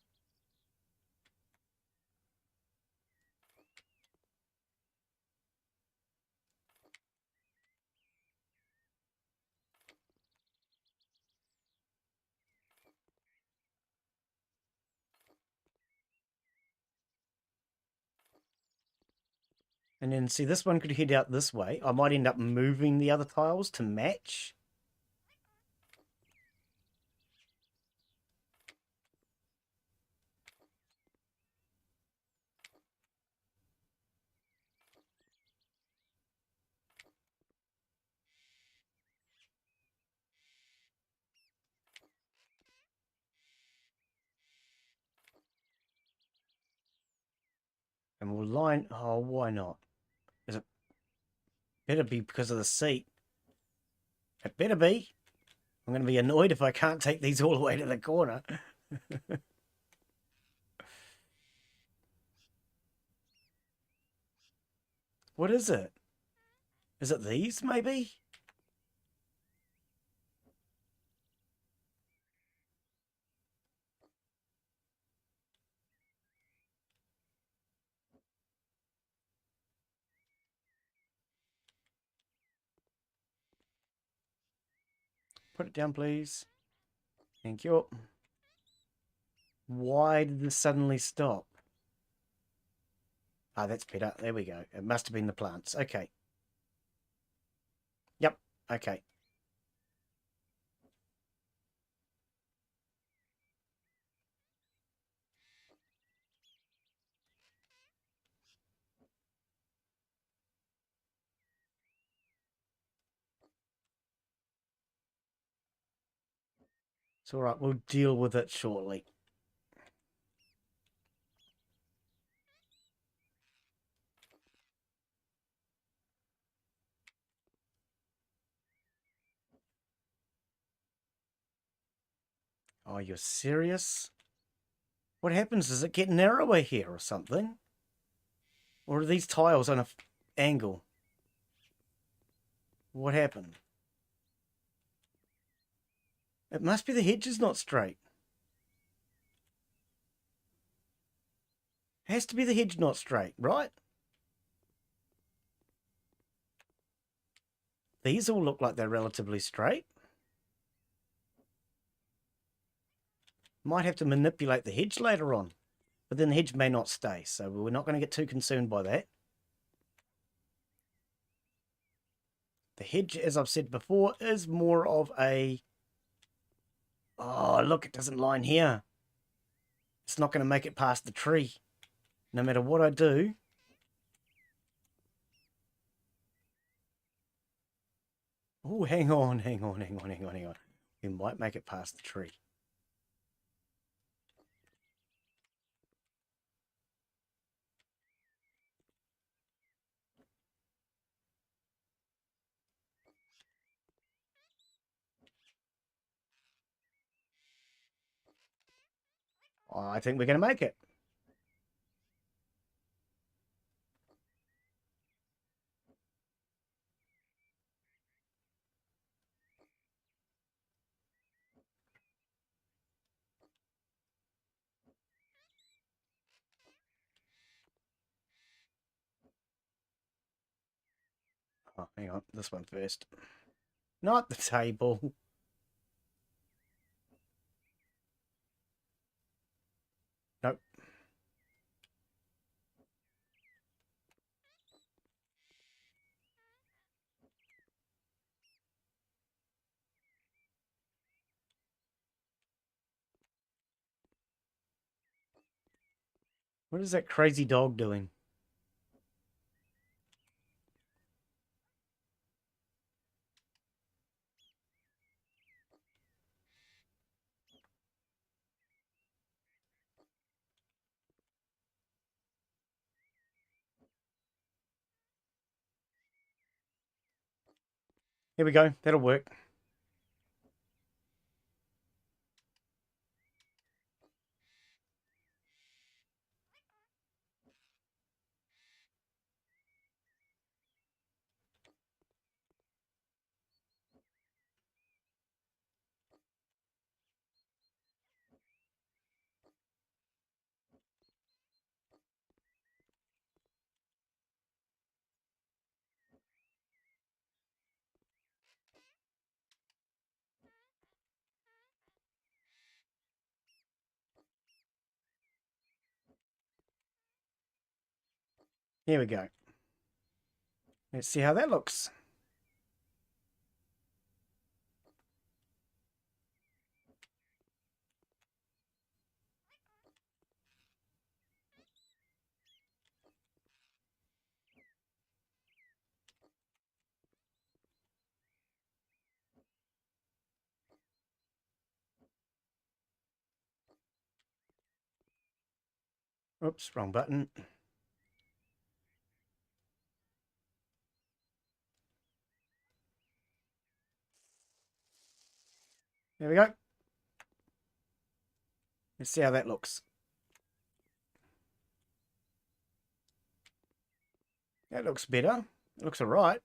Speaker 1: And then see, this one could head out this way. I might end up moving the other tiles to match. And we'll line... Oh, why not? Is it... Better be because of the seat. It better be. I'm going to be annoyed if I can't take these all the way to the corner. What is it? Is it these, maybe? Put it down, please. Thank you. Why did this suddenly stop? Ah, that's better. There we go. It must have been the plants. Okay. Yep. Okay. It's all right. We'll deal with it shortly. Oh, you're serious? What happens? Does it get narrower here or something? Or are these tiles on an angle? What happened? It must be the hedge is not straight. It has to be the hedge not straight, right? These all look like they're relatively straight. Might have to manipulate the hedge later on. But then the hedge may not stay, so we're not going to get too concerned by that. The hedge, as I've said before, is more of a... Oh, look, it doesn't line here. It's not going to make it past the tree. No matter what I do. Oh, hang on, hang on, hang on, hang on, hang on. We might make it past the tree. I think we're going to make it. Oh, hang on, this one first. Not the table. Nope. What is that crazy dog doing? Here we go. That'll work. Here we go. Let's see how that looks. Oops, wrong button. There we go. Let's see how that looks. That looks better. It looks all right.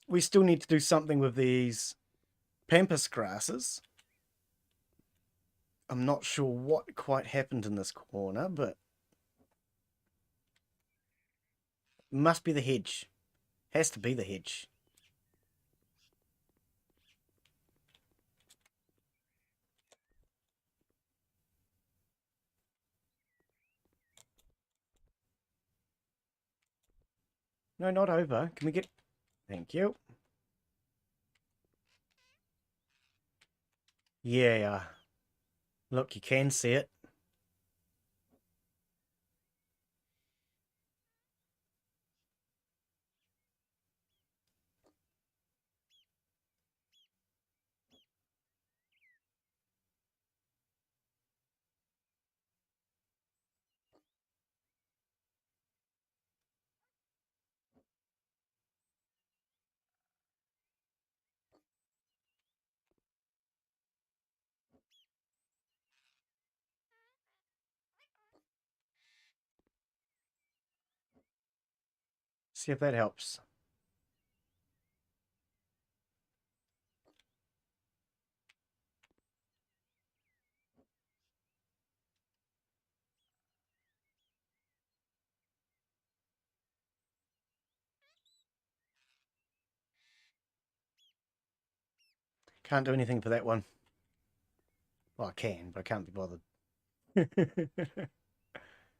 Speaker 1: We still need to do something with these pampas grasses. I'm not sure what quite happened in this corner, but it must be the hedge. Has to be the hedge. No, not over. Can we get... Thank you. Yeah. Look, you can see it. See if that helps. Can't do anything for that one. Well, I can, but I can't be bothered.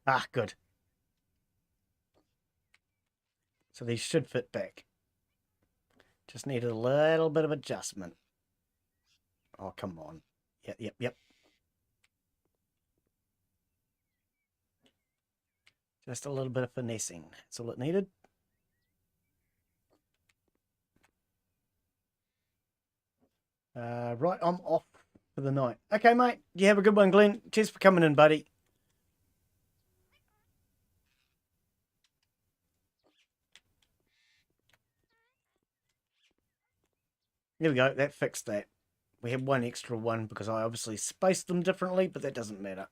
Speaker 1: Ah, good. So these should fit back. Just needed a little bit of adjustment. Oh, come on. Yep. Just a little bit of finessing. That's all it needed. Right, I'm off for the night. Okay, mate. You have a good one, Glenn. Cheers for coming in, buddy. There we go. That fixed that. We had one extra one because I obviously spaced them differently, but that doesn't matter.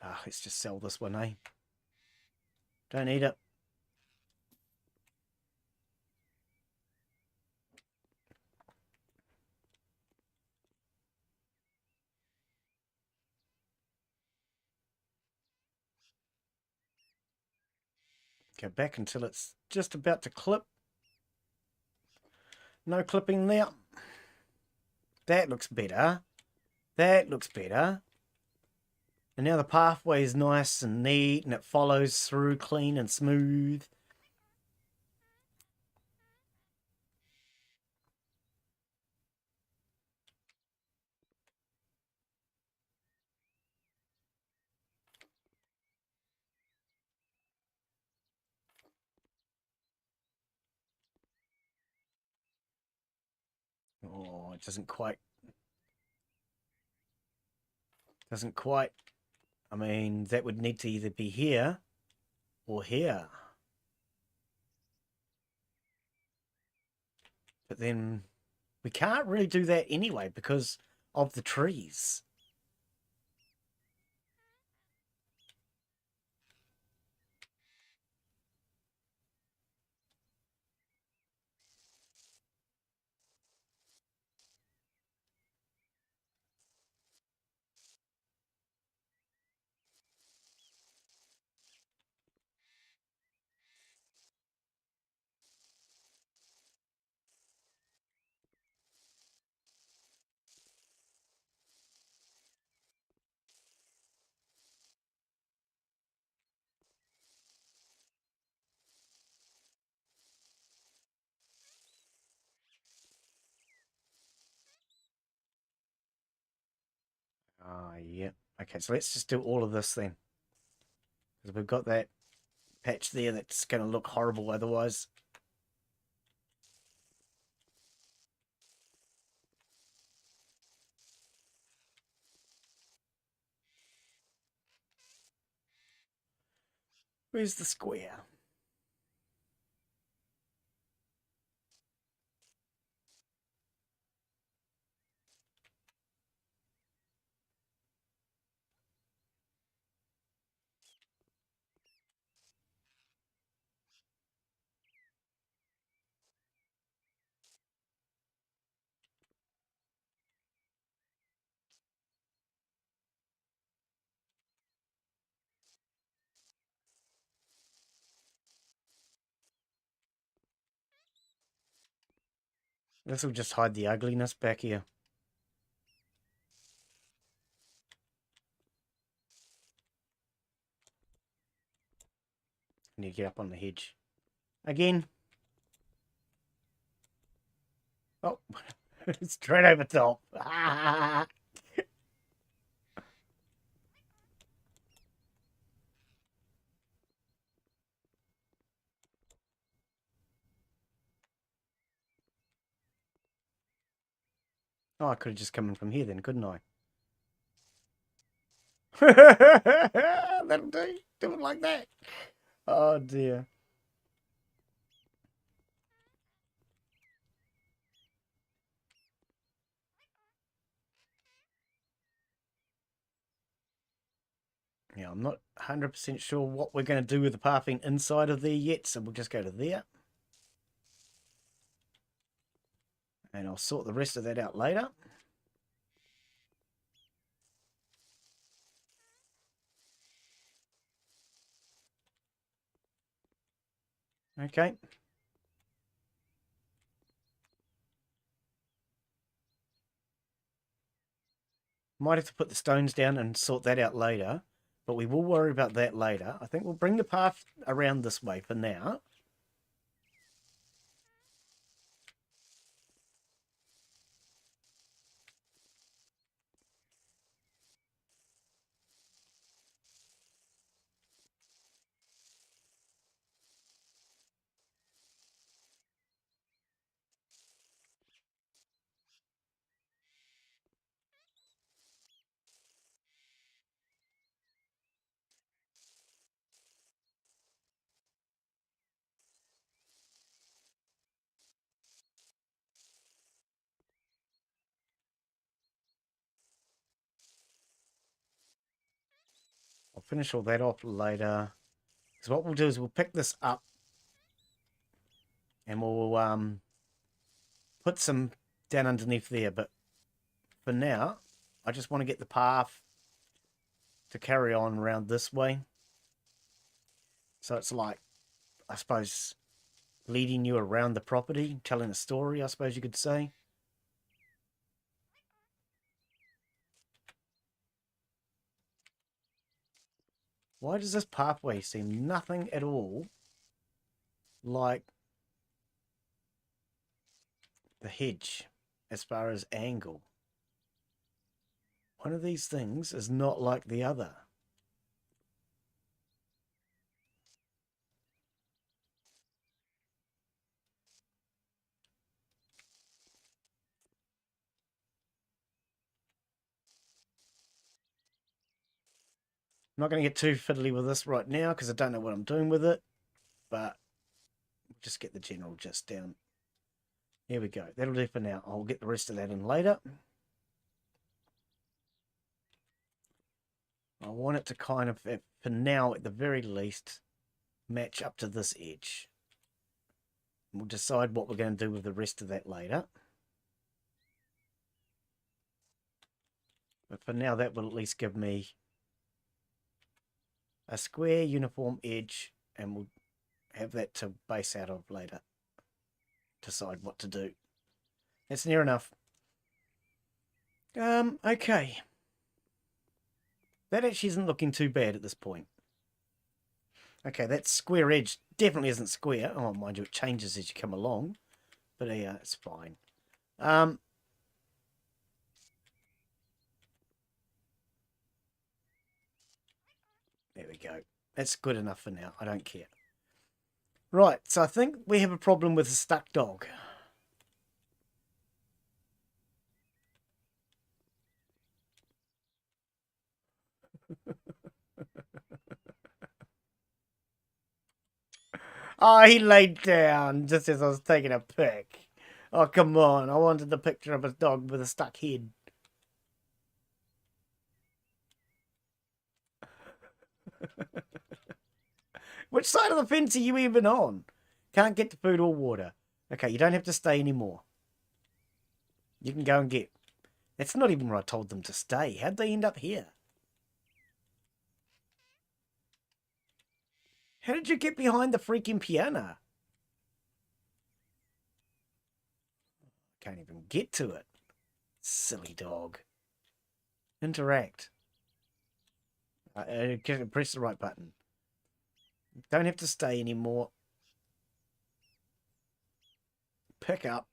Speaker 1: Ah, let's just sell this one, eh? Don't need it. Go back until it's just about to clip. No clipping there. That looks better. That looks better. And now the pathway is nice and neat and it follows through clean and smooth. Oh, it doesn't quite. I mean, that would need to either be here or here. But then we can't really do that anyway because of the trees. Yeah. Okay, so let's just do all of this then. Because we've got that patch there that's going to look horrible otherwise. Where's the square? This will just hide the ugliness back here. I need to get up on the hedge. Again. Oh, straight over top. Oh, I could have just come in from here then, couldn't I? That'll do. Do it like that. Oh, dear. Yeah, I'm not 100% sure what we're going to do with the pathing inside of there yet, so we'll just go to there. And I'll sort the rest of that out later. Okay. Might have to put the stones down and sort that out later, but we will worry about that later. I think we'll bring the path around this way for now. I'll finish all that off later. So what we'll do is we'll pick this up and we'll put some down underneath there. But for now, I just want to get the path to carry on around this way. So it's like, I suppose, leading you around the property, telling a story, I suppose you could say. Why does this pathway seem nothing at all like the hedge as far as angle? One of these things is not like the other. I'm not going to get too fiddly with this right now because I don't know what I'm doing with it, but just get the general gist down. Here we go. That'll do for now. I'll get the rest of that in later. I want it to kind of, for now at the very least, match up to this edge. We'll decide what we're going to do with the rest of that later. But for now, that will at least give me a square uniform edge, and we'll have that to base out of later. Decide what to do. That's near enough. Okay. That actually isn't looking too bad at this point. Okay, that square edge definitely isn't square. Oh, mind you, it changes as you come along. But yeah, it's fine. There we go. That's good enough for now. I don't care. Right, so I think we have a problem with a stuck dog. Oh, he laid down just as I was taking a pic. Oh, come on. I wanted the picture of a dog with a stuck head. Which side of the fence are you even on? Can't get to food or water. Okay, you don't have to stay anymore. You can go and get. That's not even where I told them to stay. How'd they end up here? How did you get behind the freaking piano? Can't even get to it. Silly dog. Interact. Press the right button. Don't have to stay anymore. Pick up.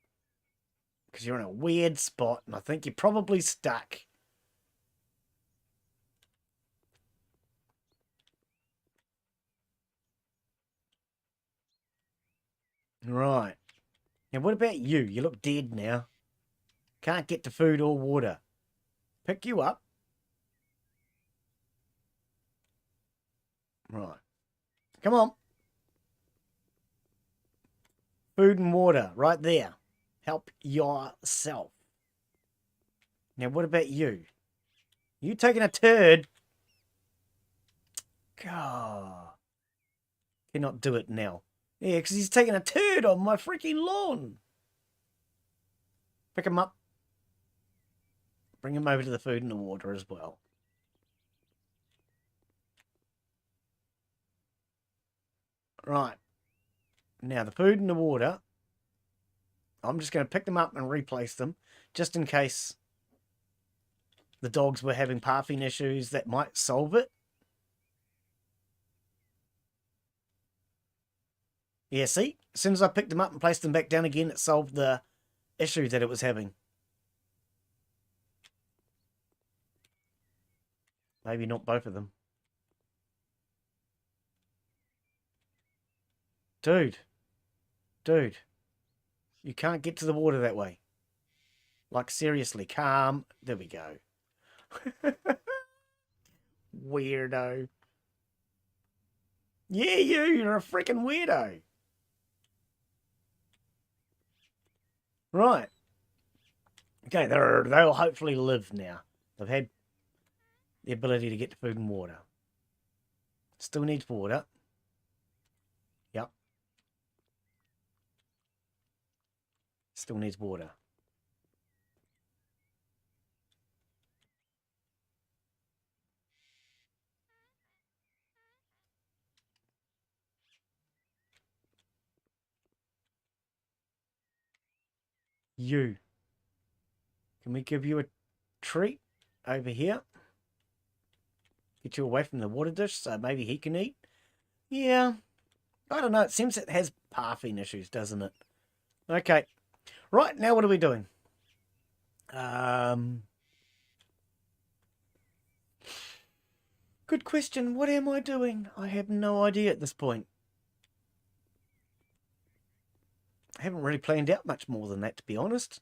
Speaker 1: Because you're in a weird spot, and I think you're probably stuck. Right. Now, what about you? You look dead now. Can't get to food or water. Pick you up. Right. Come on. Food and water, right there. Help yourself. Now, what about you? You taking a turd? God. Cannot do it now. Yeah, because he's taking a turd on my freaking lawn. Pick him up. Bring him over to the food and the water as well. Right. Now, the food and the water, I'm just going to pick them up and replace them, just in case the dogs were having parfing issues that might solve it. Yeah, see? As soon as I picked them up and placed them back down again, it solved the issue that it was having. Maybe not both of them. Dude. Dude. You can't get to the water that way. Like, seriously, calm. There we go. Weirdo. Yeah, you're a freaking weirdo. Right. Okay, they'll hopefully live now. They've had the ability to get to food and water. Still needs water. Yep. Still needs water. You. Can we give you a treat over here? Get you away from the water dish so maybe he can eat? Yeah. I don't know. It seems it has parfing issues, doesn't it? Okay. Right, now what are we doing? Good question. What am I doing? I have no idea at this point. I haven't really planned out much more than that, to be honest.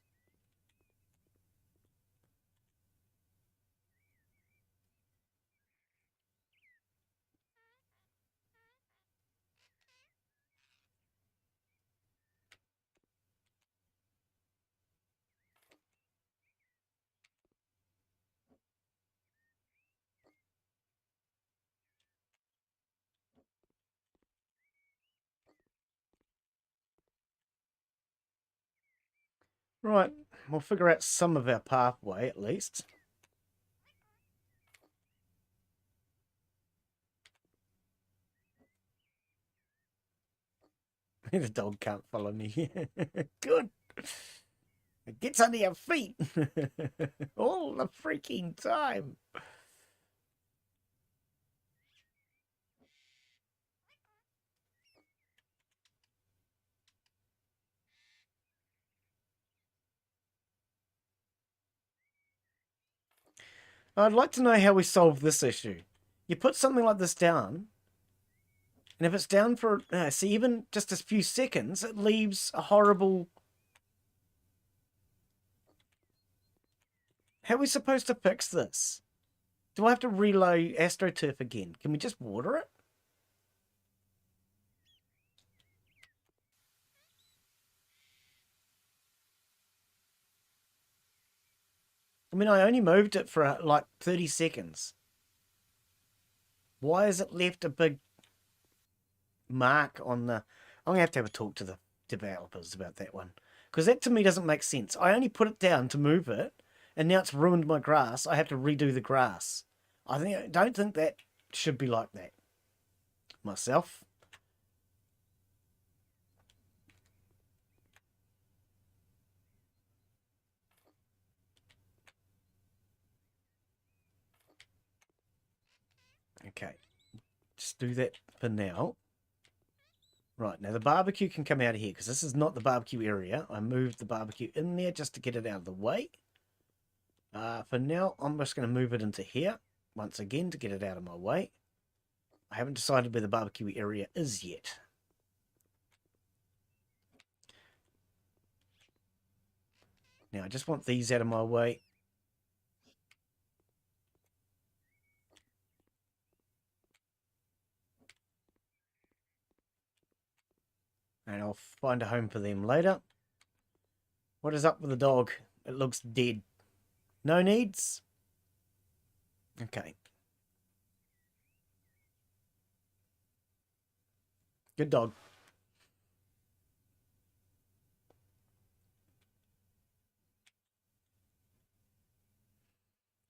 Speaker 1: Right, we'll figure out some of our pathway at least. The dog can't follow me. Good. It gets under your feet all the freaking time. I'd like to know how we solve this issue. You put something like this down, and if it's down for, see, even just a few seconds, it leaves a horrible... How are we supposed to fix this? Do I have to reload AstroTurf again? Can we just water it? I mean, I only moved it for like 30 seconds. Why has it left a big mark on the... I'm going to have a talk to the developers about that one. Because that to me doesn't make sense. I only put it down to move it, and now it's ruined my grass. I have to redo the grass. I don't think that should be like that. Myself. Okay. Just do that for now. Right, now the barbecue can come out of here because this is not the barbecue area. I moved the barbecue in there just to get it out of the way. For now, I'm just going to move it into here once again to get it out of my way. I haven't decided where the barbecue area is yet. Now, I just want these out of my way. And I'll find a home for them later. What is up with the dog? It looks dead. No needs? Okay. Good dog.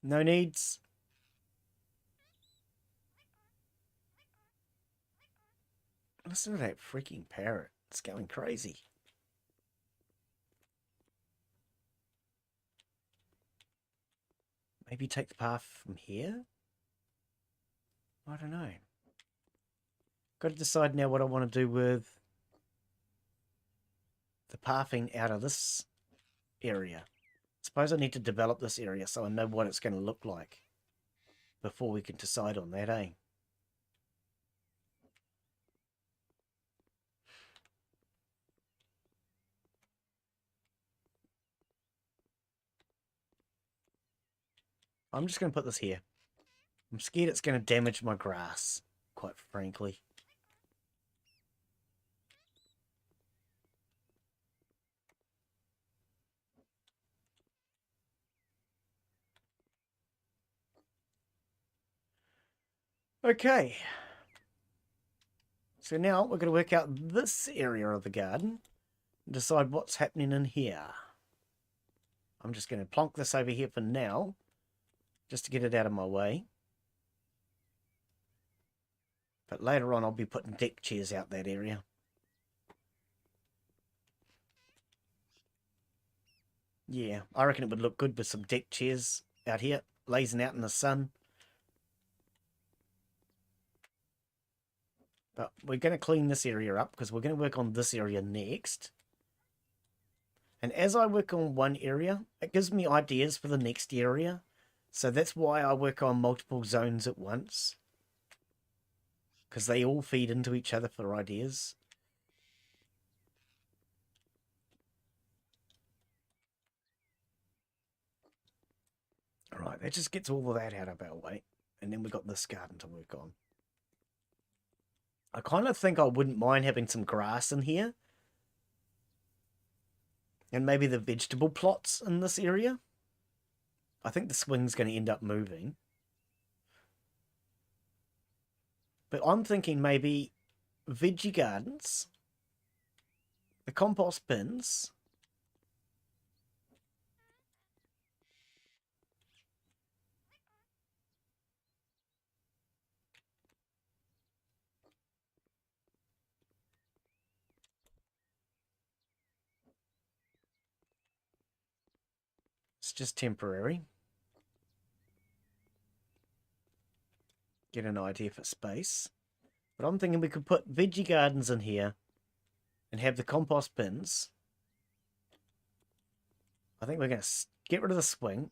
Speaker 1: No needs? Listen to that freaking parrot. It's going crazy. Maybe take the path from here? I don't know. Got to decide now what I want to do with the pathing out of this area. Suppose I need to develop this area so I know what it's going to look like before we can decide on that, eh? I'm just going to put this here. I'm scared it's going to damage my grass, quite frankly. Okay. So now we're going to work out this area of the garden and decide what's happening in here. I'm just going to plonk this over here for now, just to get it out of my way. But later on I'll be putting deck chairs out that area. Yeah, I reckon it would look good with some deck chairs out here, lazing out in the sun. But we're going to clean this area up because we're going to work on this area next. And as I work on one area, it gives me ideas for the next area. So that's why I work on multiple zones at once. Because they all feed into each other for ideas. Alright, that just gets all of that out of our way. And then we've got this garden to work on. I kind of think I wouldn't mind having some grass in here. And maybe the vegetable plots in this area. I think the swing's going to end up moving. But I'm thinking maybe veggie gardens, the compost bins, it's just temporary. Get an idea for space. But I'm thinking we could put veggie gardens in here and have the compost bins. I think we're going to get rid of the swing.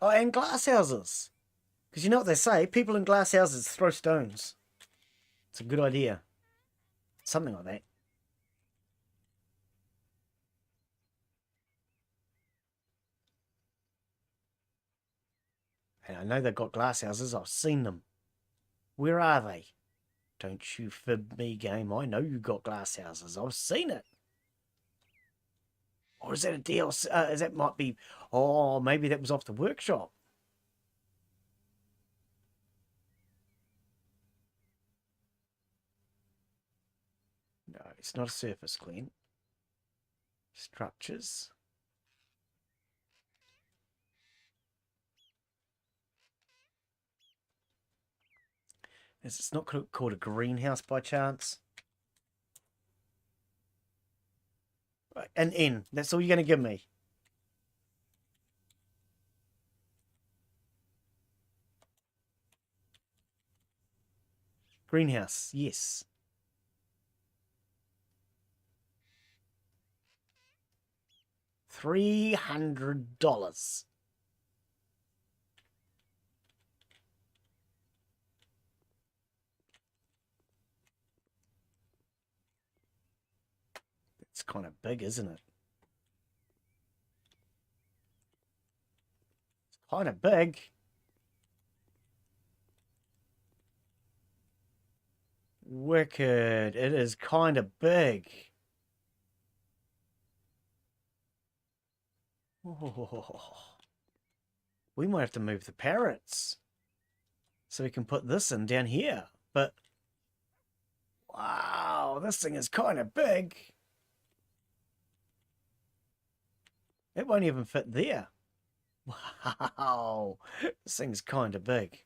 Speaker 1: Oh, and glass houses. Because you know what they say, people in glass houses throw stones. It's a good idea. Something like that. And I know they've got glass houses. I've seen them. Where are they? Don't you fib me, game. I know you got glass houses. I've seen it. Or is that a DLC? Is that might be... Oh, maybe that was off the workshop. No, it's not a surface, Glen. Structures. It's not called a greenhouse by chance? An N. That's all you're going to give me. Greenhouse. Yes. $300. It's kind of big, isn't it? It's kind of big. Wicked. It is kind of big. Oh, we might have to move the parrots so we can put this in down here. But wow, this thing is kind of big. It won't even fit there. Wow, this thing's kind of big.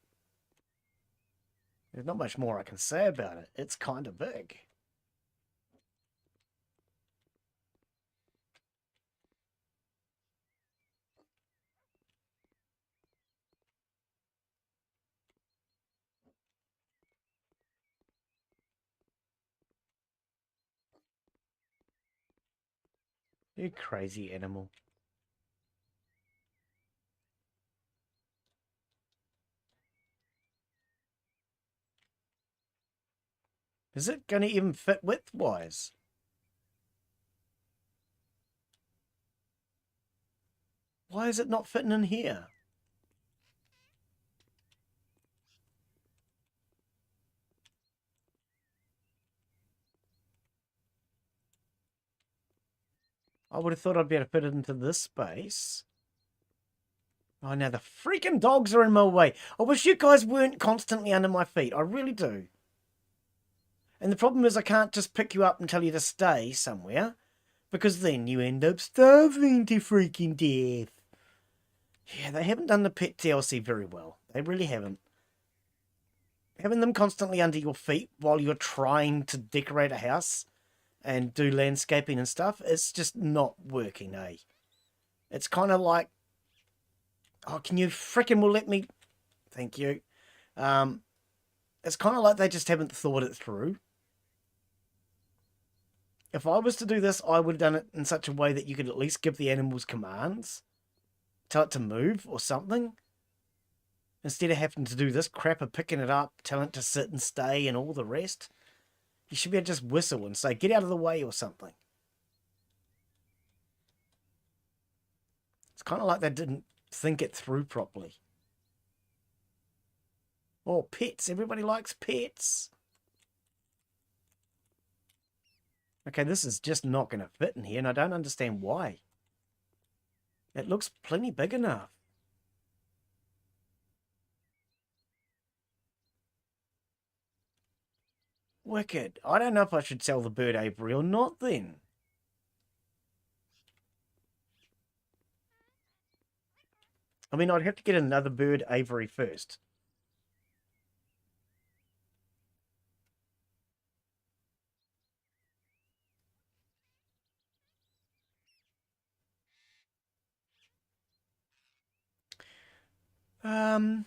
Speaker 1: There's not much more I can say about it. It's kind of big. You crazy animal. Is it going to even fit width-wise? Why is it not fitting in here? I would have thought I'd be able to fit it into this space. Oh, now the freaking dogs are in my way. I wish you guys weren't constantly under my feet. I really do. And the problem is I can't just pick you up and tell you to stay somewhere, because then you end up starving to freaking death. Yeah, they haven't done the pet DLC very well. They really haven't. Having them constantly under your feet while you're trying to decorate a house and do landscaping and stuff, it's just not working, eh? It's kind of like, oh, can you freaking will let me... Thank you. It's kind of like they just haven't thought it through. If I was to do this, I would have done it in such a way that you could at least give the animals commands. Tell it to move or something. Instead of having to do this crap of picking it up, telling it to sit and stay and all the rest. You should be able to just whistle and say, get out of the way or something. It's kind of like they didn't think it through properly. Oh, pets. Everybody likes pets. Okay, this is just not going to fit in here, and I don't understand why. It looks plenty big enough. Wicked. I don't know if I should sell the bird aviary or not then. I mean, I'd have to get another bird aviary first. Um,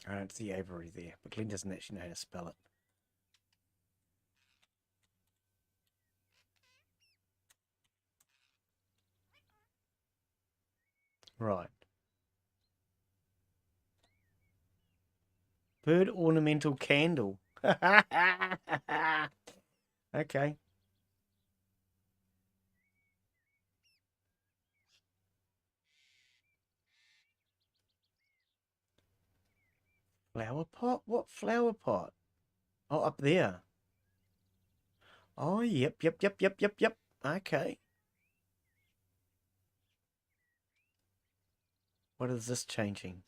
Speaker 1: I don't see Avery there, but Glen doesn't actually know how to spell it. Right. Bird ornamental candle. Okay. Flower pot? What flower pot? Oh, up there. Oh, yep. Okay. What is this changing?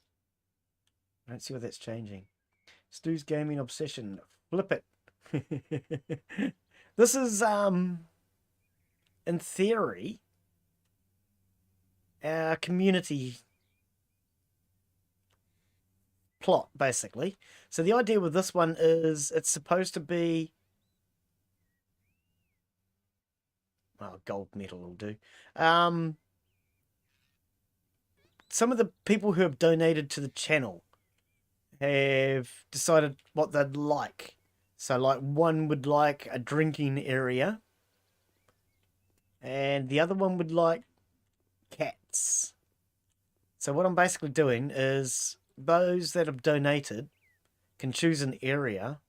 Speaker 1: I don't see what that's changing. Stu's gaming obsession. Flip it. This is, in theory, our community plot, basically. So the idea with this one is it's supposed to be... Oh, gold metal will do. Some of the people who have donated to the channel have decided what they'd like. So, like, one would like a drinking area, and the other one would like cats. So, what I'm basically doing is those that have donated can choose an area,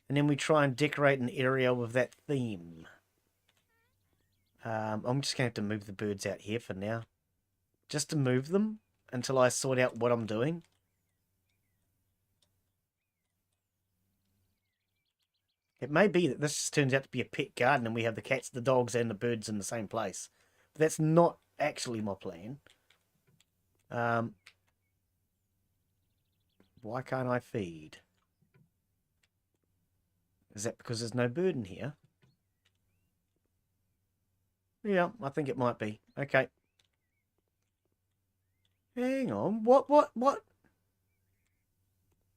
Speaker 1: and then we try and decorate an area with that theme. I'm just going to have to move the birds out here for now. Just to move them until I sort out what I'm doing. It may be that this just turns out to be a pet garden and we have the cats, the dogs, and the birds in the same place. But that's not actually my plan. Why can't I feed? Is that because there's no bird in here? Yeah, I think it might be. Okay. Hang on. What?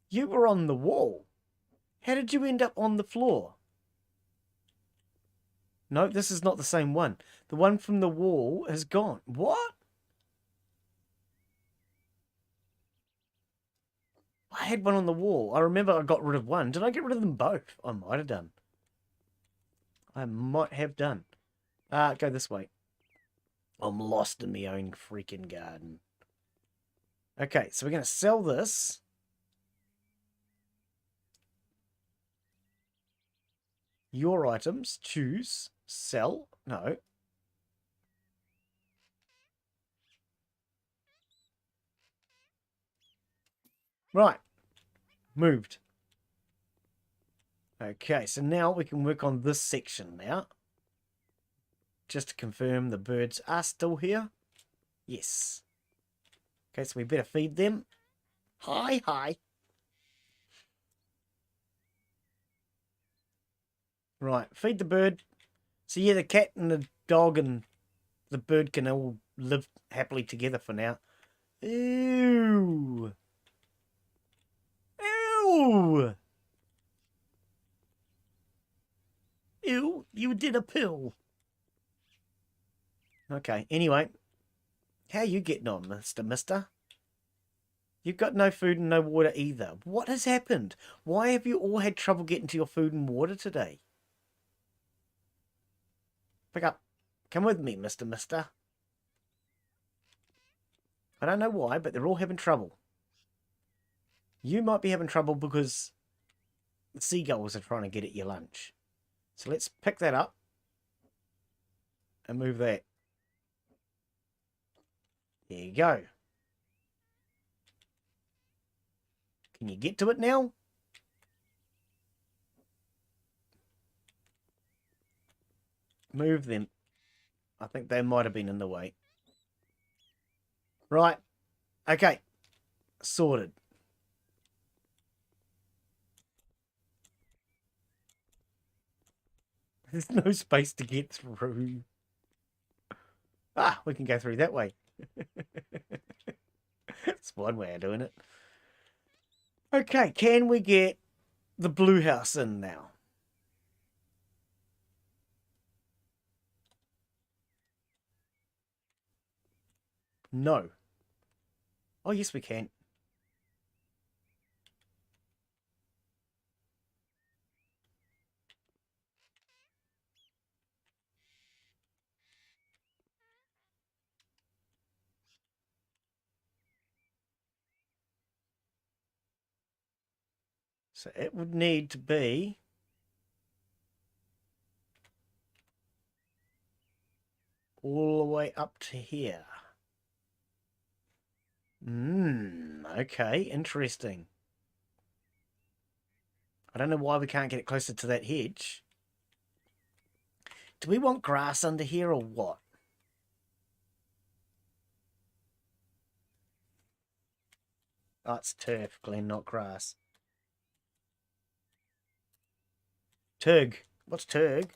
Speaker 1: You were on the wall. How did you end up on the floor? No, this is not the same one. The one from the wall has gone. What? I had one on the wall. I remember I got rid of one. Did I get rid of them both? I might have done. I might have done. Go this way. I'm lost in my own freaking garden. Okay, so we're going to sell this. Your items. Choose. Sell. No. Right. Moved. Okay, so now we can work on this section now. Just to confirm the birds are still here. Yes. Okay, so we better feed them. Hi. Right, feed the bird. So yeah, the cat and the dog and the bird can all live happily together for now. Ew. Ew. Ew, you did a pill. Okay, anyway. How you getting on, Mister? You've got no food and no water either. What has happened? Why have you all had trouble getting to your food and water today? Pick up. Come with me, Mister. I don't know why, but they're all having trouble. You might be having trouble because the seagulls are trying to get at your lunch. So let's pick that up and move that. There you go. Can you get to it now? Move them. I think they might have been in the way. Right. Okay. Sorted. There's no space to get through. Ah, we can go through that way. That's one way of doing it. Okay, can we get the blue house in now? No. Oh, yes, we can. So it would need to be all the way up to here. Okay, interesting. I don't know why we can't get it closer to that hedge. Do we want grass under here or what? Oh, it's turf, Glen, not grass. Turg. What's turg?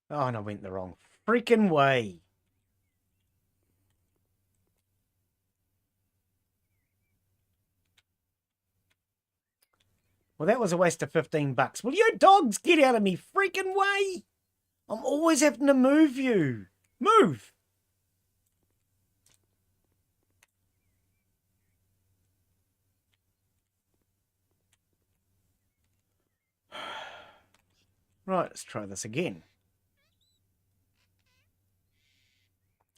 Speaker 1: Oh, and I went the wrong freaking way. Well, that was a waste of $15. Will you dogs get out of me freaking way? I'm always having to move you. Move! Right, let's try this again.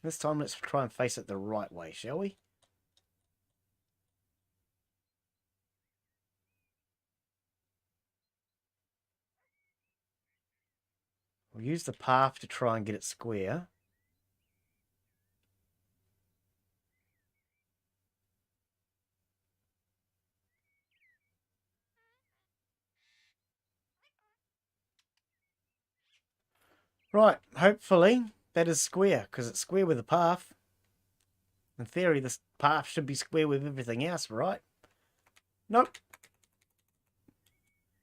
Speaker 1: This time let's try and face it the right way, shall we? We'll use the path to try and get it square. Right, hopefully that is square, because it's square with the path. In theory, this path should be square with everything else, right? Nope.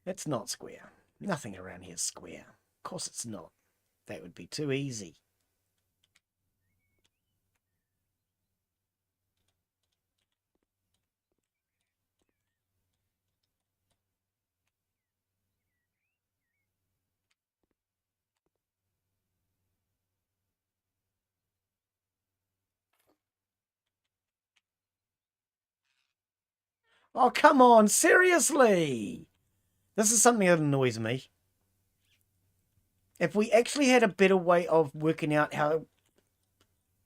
Speaker 1: It's not square. Nothing around here is square. Of course it's not. That would be too easy. Oh, come on, seriously! This is something that annoys me. If we actually had a better way of working out how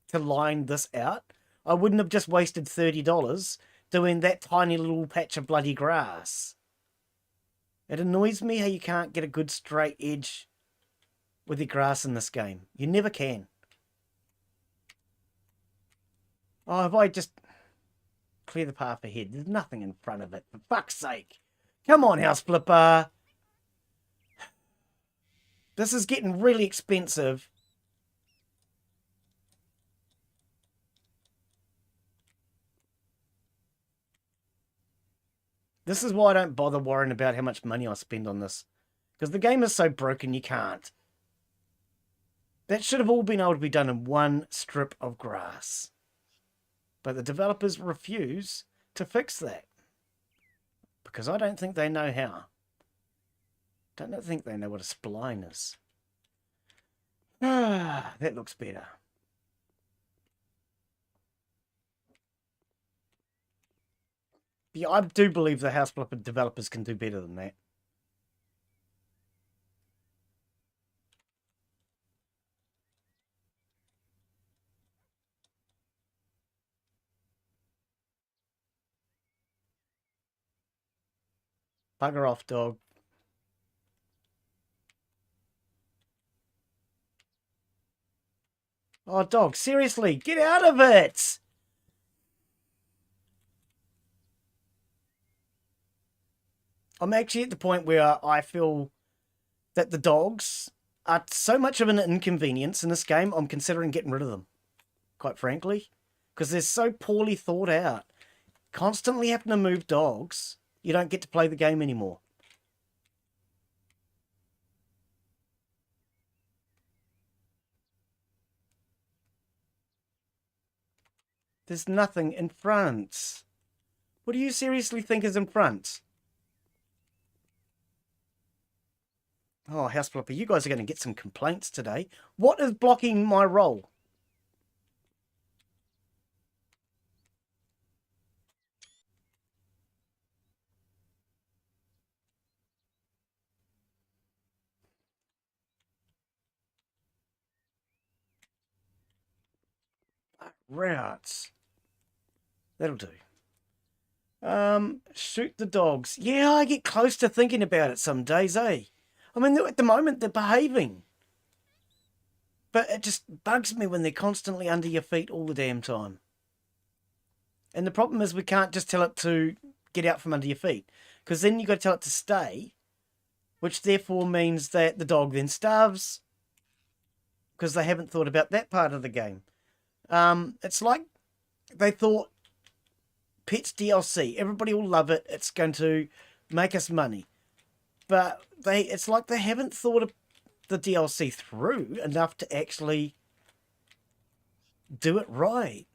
Speaker 1: to line this out, I wouldn't have just wasted $30 doing that tiny little patch of bloody grass. It annoys me how you can't get a good straight edge with your grass in this game. You never can. Oh, if I just clear the path ahead, there's nothing in front of it, for fuck's sake. Come on, House Flipper. This is getting really expensive. This is why I don't bother worrying about how much money I spend on this. Because the game is so broken, you can't. That should have all been able to be done in one strip of grass. But the developers refuse to fix that. Because I don't think they know how. Don't think they know what a spline is. Ah, that looks better. Yeah, I do believe the house flipper developers can do better than that. Bugger off, dog. Oh, dog, seriously, get out of it! I'm actually at the point where I feel that the dogs are so much of an inconvenience in this game, I'm considering getting rid of them, quite frankly. Because they're so poorly thought out. Constantly having to move dogs, you don't get to play the game anymore. There's nothing in front. What do you seriously think is in front? Oh, House Flipper, you guys are going to get some complaints today. What is blocking my roll? Rats. That'll do. Shoot the dogs. Yeah, I get close to thinking about it some days, eh? I mean, at the moment, they're behaving. But it just bugs me when they're constantly under your feet all the damn time. And the problem is we can't just tell it to get out from under your feet. Because then you've got to tell it to stay. Which therefore means that the dog then starves. Because they haven't thought about that part of the game. It's like they thought Pets DLC. Everybody will love it. It's going to make us money. But it's like they haven't thought of the DLC through enough to actually do it right.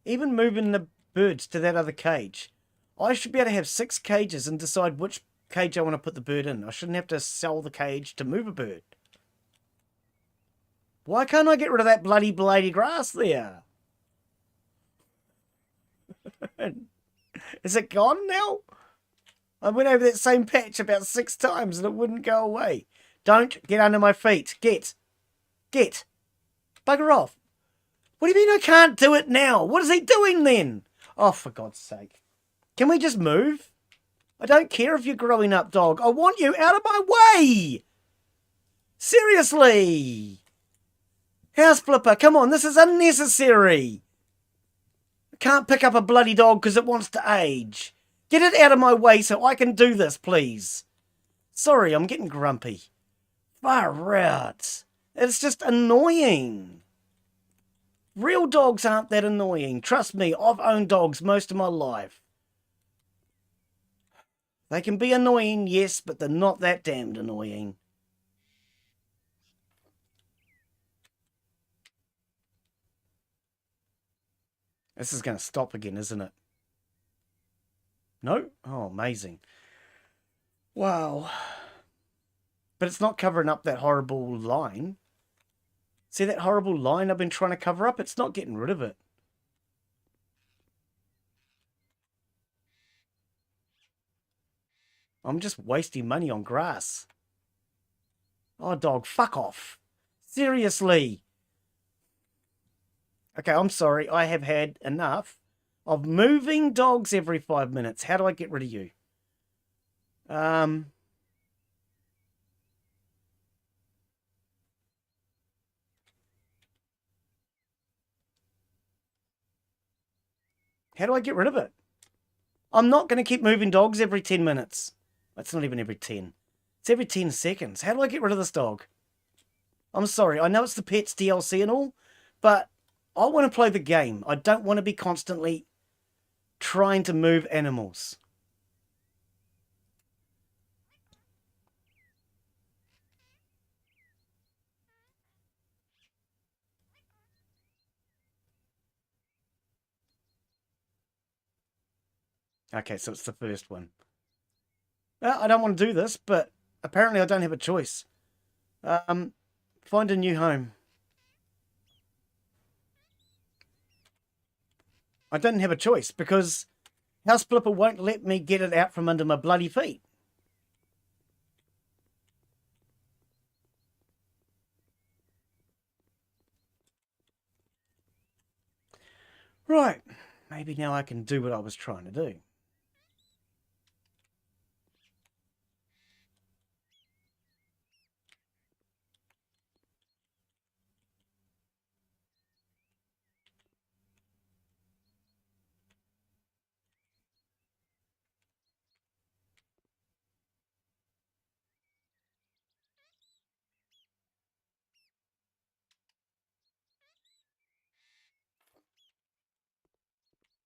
Speaker 1: Even moving the birds to that other cage. I should be able to have 6 cages and decide which cage I want to put the bird in. I shouldn't have to sell the cage to move a bird. Why can't I get rid of that bloody blady grass there? Is it gone now? I went over that same patch about 6 times and it wouldn't go away. Don't get under my feet. Get. Bugger off. What do you mean I can't do it now? What is he doing then? Oh, for God's sake. Can we just move? I don't care if you're growing up, dog. I want you out of my way. Seriously. House flipper, come on. This is unnecessary. I can't pick up a bloody dog because it wants to age. Get it out of my way so I can do this, please. Sorry, I'm getting grumpy. Far out. It's just annoying. Real dogs aren't that annoying. Trust me, I've owned dogs most of my life. They can be annoying, yes, but they're not that damned annoying. This is going to stop again, isn't it? No? Oh, amazing. Wow. But it's not covering up that horrible line. See that horrible line I've been trying to cover up? It's not getting rid of it. I'm just wasting money on grass. Oh, dog, fuck off. Seriously. Okay, I'm sorry. I have had enough of moving dogs every 5 minutes. How do I get rid of you? How do I get rid of it? I'm not going to keep moving dogs every 10 minutes. It's not even every 10. It's every 10 seconds. How do I get rid of this dog? I'm sorry. I know it's the Pets DLC and all, but I want to play the game. I don't want to be constantly trying to move animals. Okay, so it's the first one. Well, I don't want to do this, but apparently I don't have a choice. Find a new home. I don't have a choice because House Flipper won't let me get it out from under my bloody feet. Right, maybe now I can do what I was trying to do.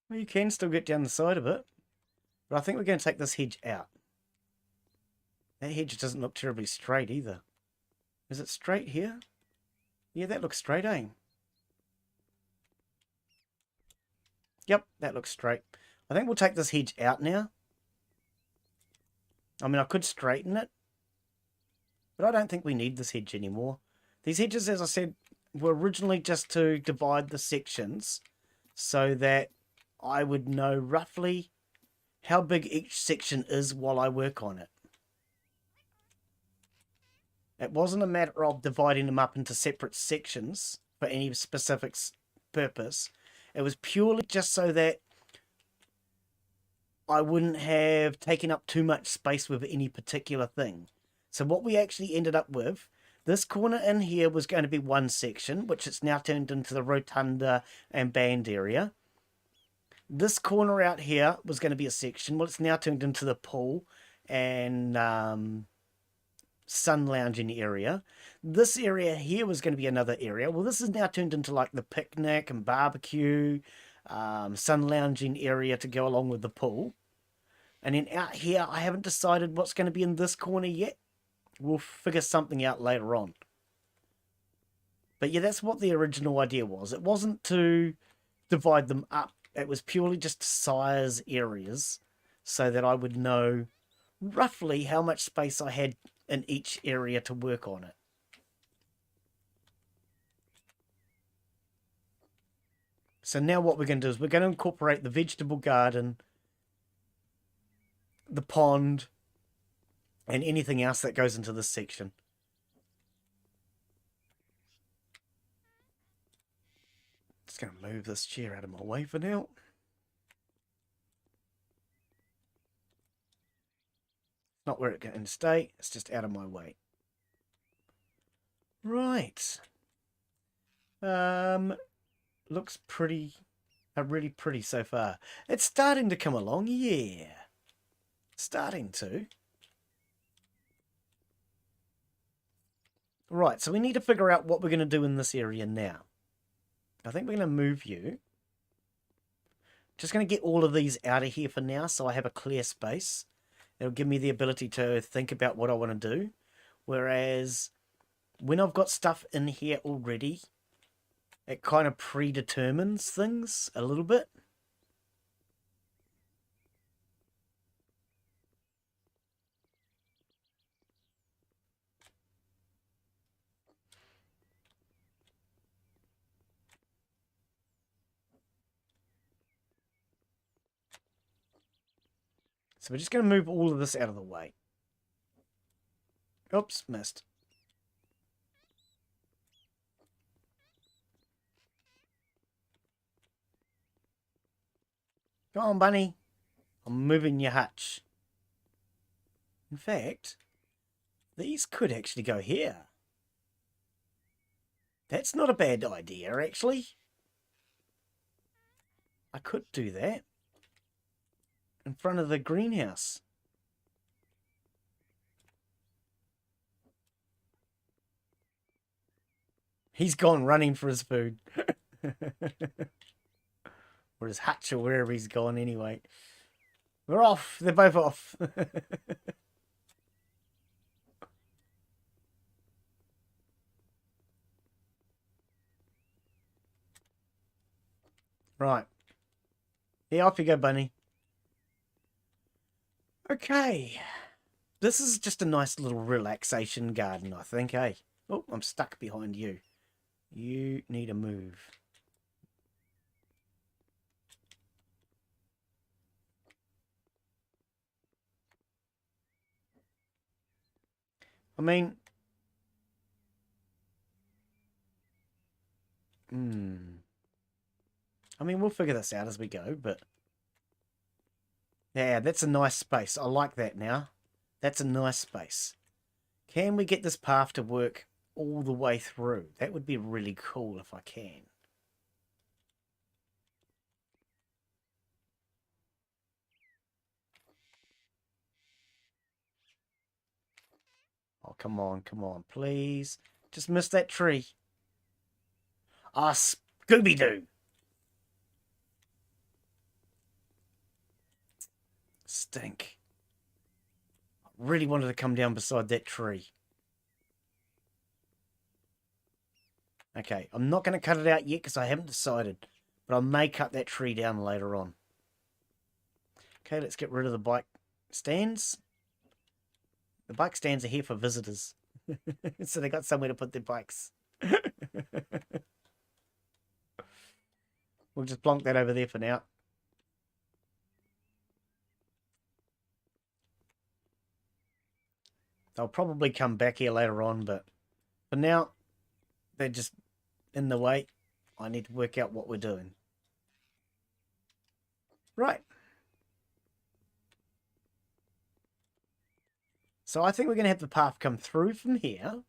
Speaker 1: Well, you can still get down the side of it. But I think we're going to take this hedge out. That hedge doesn't look terribly straight either. Is it straight here? Yeah, that looks straight, eh? Yep, that looks straight. I think we'll take this hedge out now. I mean, I could straighten it. But I don't think we need this hedge anymore. These hedges, as I said, were originally just to divide the sections so that I would know roughly how big each section is while I work on it. It wasn't a matter of dividing them up into separate sections for any specific purpose. It was purely just so that I wouldn't have taken up too much space with any particular thing. So what we actually ended up with, this corner in here was going to be one section, which it's now turned into the rotunda and band area. This corner out here was going to be a section. Well, it's now turned into the pool and sun lounging area. This area here was going to be another area. Well, this is now turned into like the picnic and barbecue, sun lounging area to go along with the pool. And then out here, I haven't decided what's going to be in this corner yet. We'll figure something out later on. But yeah, that's what the original idea was. It wasn't to divide them up. It was purely just to size areas so that I would know roughly how much space I had in each area to work on it. So now what we're going to do is we're going to incorporate the vegetable garden, the pond, and anything else that goes into this section. Just going to move this chair out of my way for now. Not where it's going to stay, it's just out of my way. Right. Looks pretty, really pretty so far. It's starting to come along, yeah. Starting to. Right, so we need to figure out what we're going to do in this area now. I think we're going to move you. Just going to get all of these out of here for now so I have a clear space. It'll give me the ability to think about what I want to do. Whereas when I've got stuff in here already, it kind of predetermines things a little bit. So we're just going to move all of this out of the way. Oops, missed. Go on, bunny. I'm moving your hutch. In fact, these could actually go here. That's not a bad idea, actually. I could do that. In front of the greenhouse. He's gone running for his food. Or his hutch or wherever he's gone anyway. We're off. They're both off. Right. Yeah, off you go, bunny. Okay. This is just a nice little relaxation garden, I think, eh? Oh, I'm stuck behind you. You need a move. I mean... I mean, we'll figure this out as we go, but... Yeah, that's a nice space. I like that now. That's a nice space. Can we get this path to work all the way through? That would be really cool if I can. Oh, come on, please. Just missed that tree. Ah, Scooby-Doo. Stink. I really wanted to come down beside that tree. Okay, I'm not going to cut it out yet because I haven't decided. But I may cut that tree down later on. Okay, let's get rid of the bike stands. The bike stands are here for visitors. So they got somewhere to put their bikes. We'll just plonk that over there for now. They'll probably come back here later on, but for now, they're just in the way. I need to work out what we're doing. Right. So I think we're going to have the path come through from here.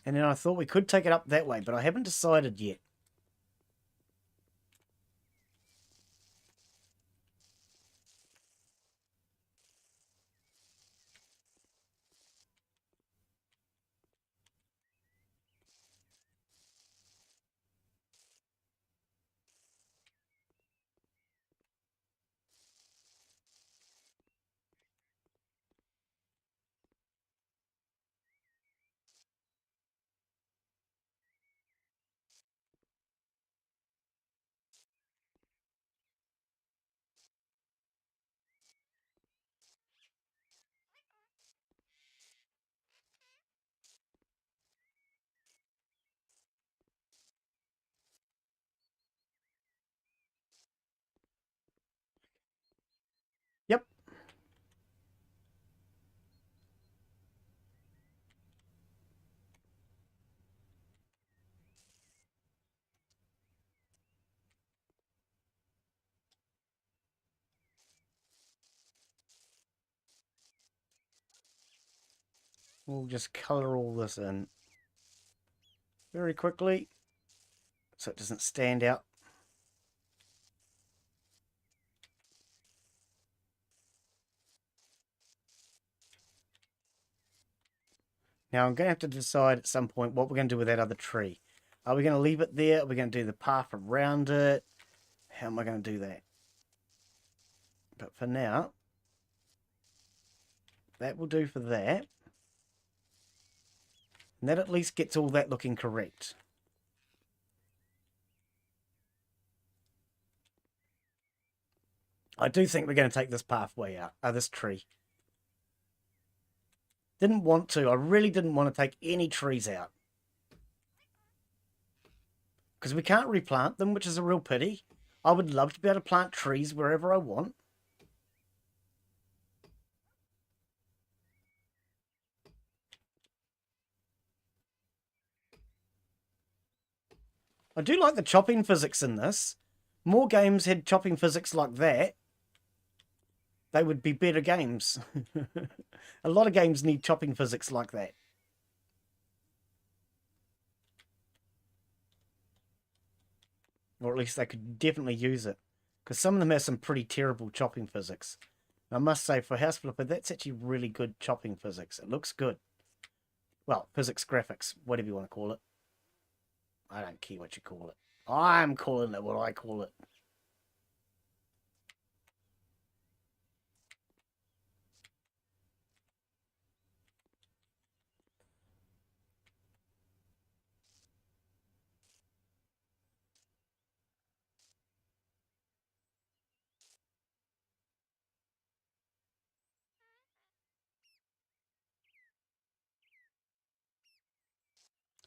Speaker 1: And then I thought we could take it up that way, but I haven't decided yet. Yep. We'll just colour all this in very quickly so it doesn't stand out. Now I'm going to have to decide at some point what we're going to do with that other tree. Are we going to leave it there? Are we going to do the path around it? How am I going to do that? But for now, that will do for that. And that at least gets all that looking correct. I do think we're going to take this pathway out, this tree. Didn't want to. I really didn't want to take any trees out. Because we can't replant them, which is a real pity. I would love to be able to plant trees wherever I want. I do like the chopping physics in this. More games had chopping physics like that. They would be better games. A lot of games need chopping physics like that. Or at least they could definitely use it. Because some of them have some pretty terrible chopping physics. I must say, for House Flipper, that's actually really good chopping physics. It looks good. Well, physics graphics, whatever you want to call it. I don't care what you call it. I'm calling it what I call it.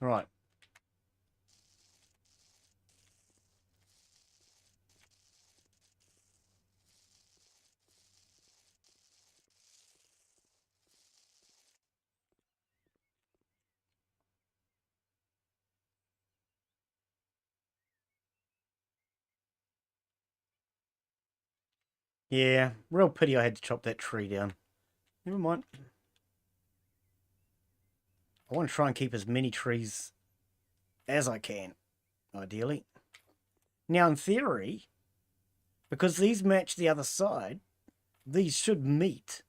Speaker 1: Right. Yeah, real pity I had to chop that tree down. Never mind. I want to try and keep as many trees as I can, ideally. Now, in theory, because these match the other side, these should meet.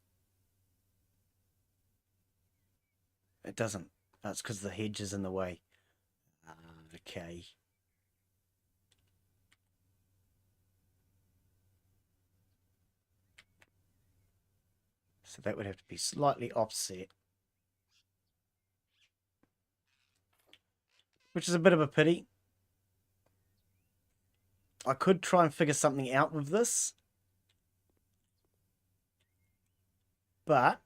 Speaker 1: It doesn't. That's because the hedge is in the way. Okay. So that would have to be slightly offset. Which is a bit of a pity. I could try and figure something out with this. But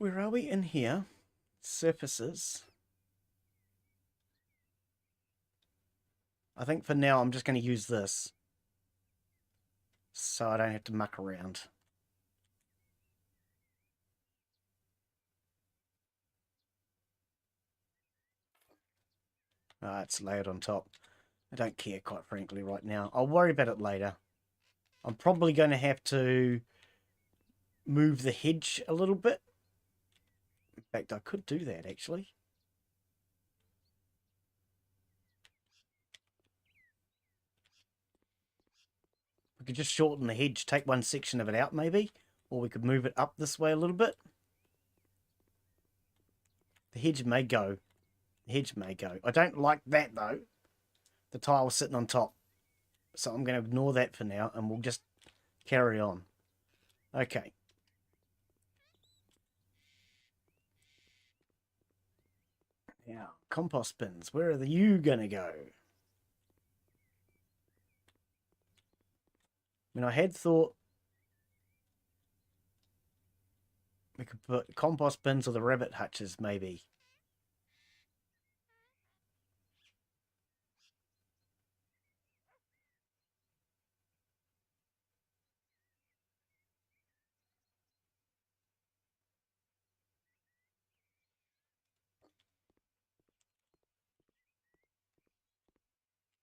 Speaker 1: Where are we? In here. Surfaces. I think for now I'm just going to use this. So I don't have to muck around. It's layered on top. I don't care, quite frankly, right now. I'll worry about it later. I'm probably going to have to move the hedge a little bit. In fact, I could do that, actually. We could just shorten the hedge, take one section of it out, maybe. Or we could move it up this way a little bit. The hedge may go. The hedge may go. I don't like that, though. The tile sitting on top. So I'm going to ignore that for now, and we'll just carry on. Okay. Now, compost bins. Where are you going to go? I mean, I had thought we could put compost bins or the rabbit hutches, maybe.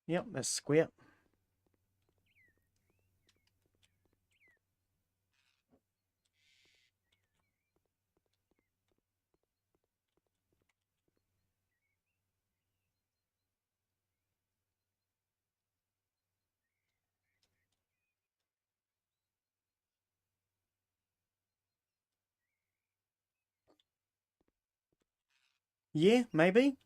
Speaker 1: Yep, that's square. Yeah, maybe.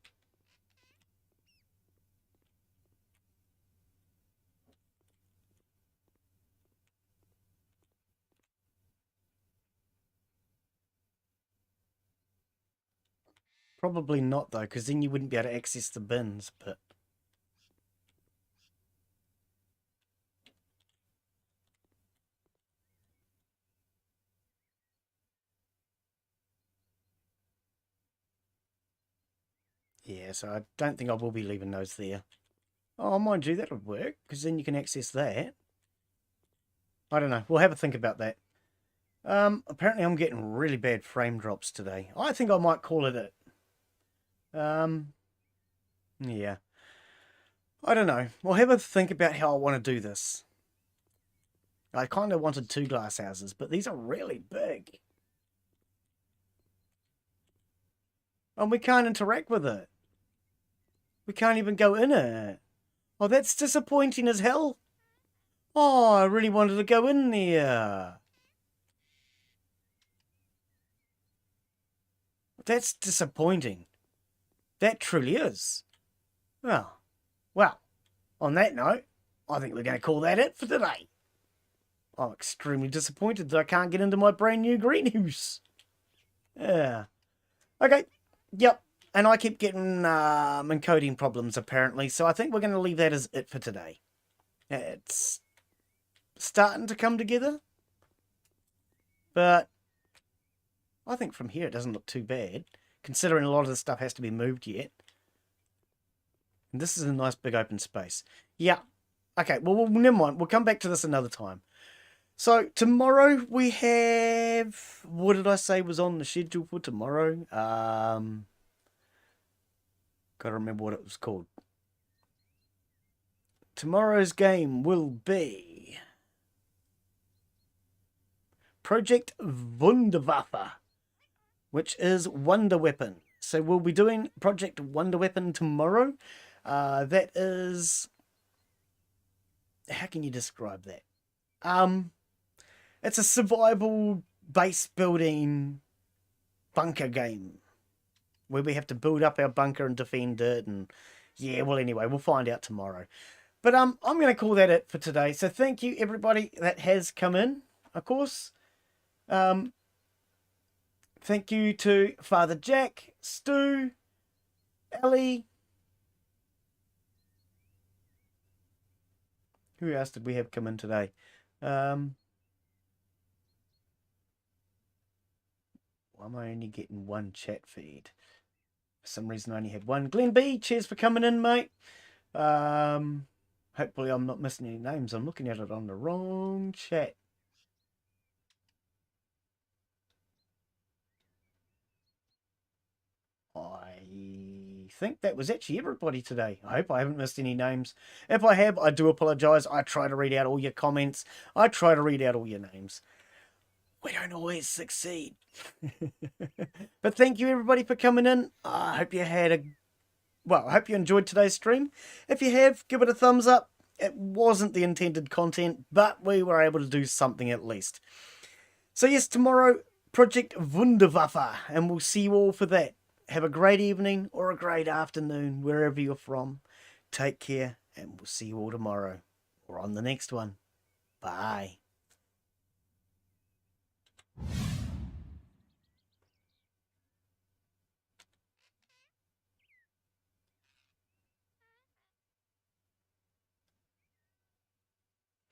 Speaker 1: Probably not, though, because then you wouldn't be able to access the bins, but... Yeah, so I don't think I will be leaving those there. Oh, mind you, that would work, because then you can access that. I don't know. We'll have a think about that. Apparently I'm getting really bad frame drops today. I think I might call it it. Yeah. I don't know. We'll have a think about how I want to do this. I kind of wanted 2 glass houses, but these are really big. And we can't interact with it. We can't even go in it. Oh, that's disappointing as hell. Oh, I really wanted to go in there. That's disappointing. That truly is. Well, on that note, I think we're going to call that it for today. I'm extremely disappointed that I can't get into my brand new greenhouse. Yeah. Okay. Yep. And I keep getting encoding problems, apparently, so I think we're going to leave that as it for today. It's starting to come together, but I think from here it doesn't look too bad, considering a lot of the stuff has to be moved yet. And this is a nice big open space. Yeah. Okay, well, never mind. We'll come back to this another time. So, tomorrow we have... What did I say was on the schedule for tomorrow? Gotta remember what it was called. Tomorrow's game will be... Project Wunderwaffe, which is Wonder Weapon. So we'll be doing Project Wonder Weapon tomorrow. That is... How can you describe that? It's a survival base building bunker game where we have to build up our bunker and defend it. And yeah, well, anyway, we'll find out tomorrow. But I'm going to call that it for today. So thank you, everybody that has come in, of course. Thank you to Father Jack, Stu, Ellie. Who else did we have come in today? Wow, I'm only getting one chat feed. For some reason, I only had one. Glen B, cheers for coming in, mate. Hopefully I'm not missing any names. I'm looking at it on the wrong chat. I think that was actually everybody today. I hope I haven't missed any names. If I have, I do apologise. I try to read out all your comments. I try to read out all your names. We don't always succeed. But thank you everybody for coming in. I hope you had a... Well, I hope you enjoyed today's stream. If you have, give it a thumbs up. It wasn't the intended content, but we were able to do something at least. So yes, tomorrow, Project Wunderwaffe, and we'll see you all for that. Have a great evening or a great afternoon, wherever you're from. Take care, and we'll see you all tomorrow or on the next one. Bye.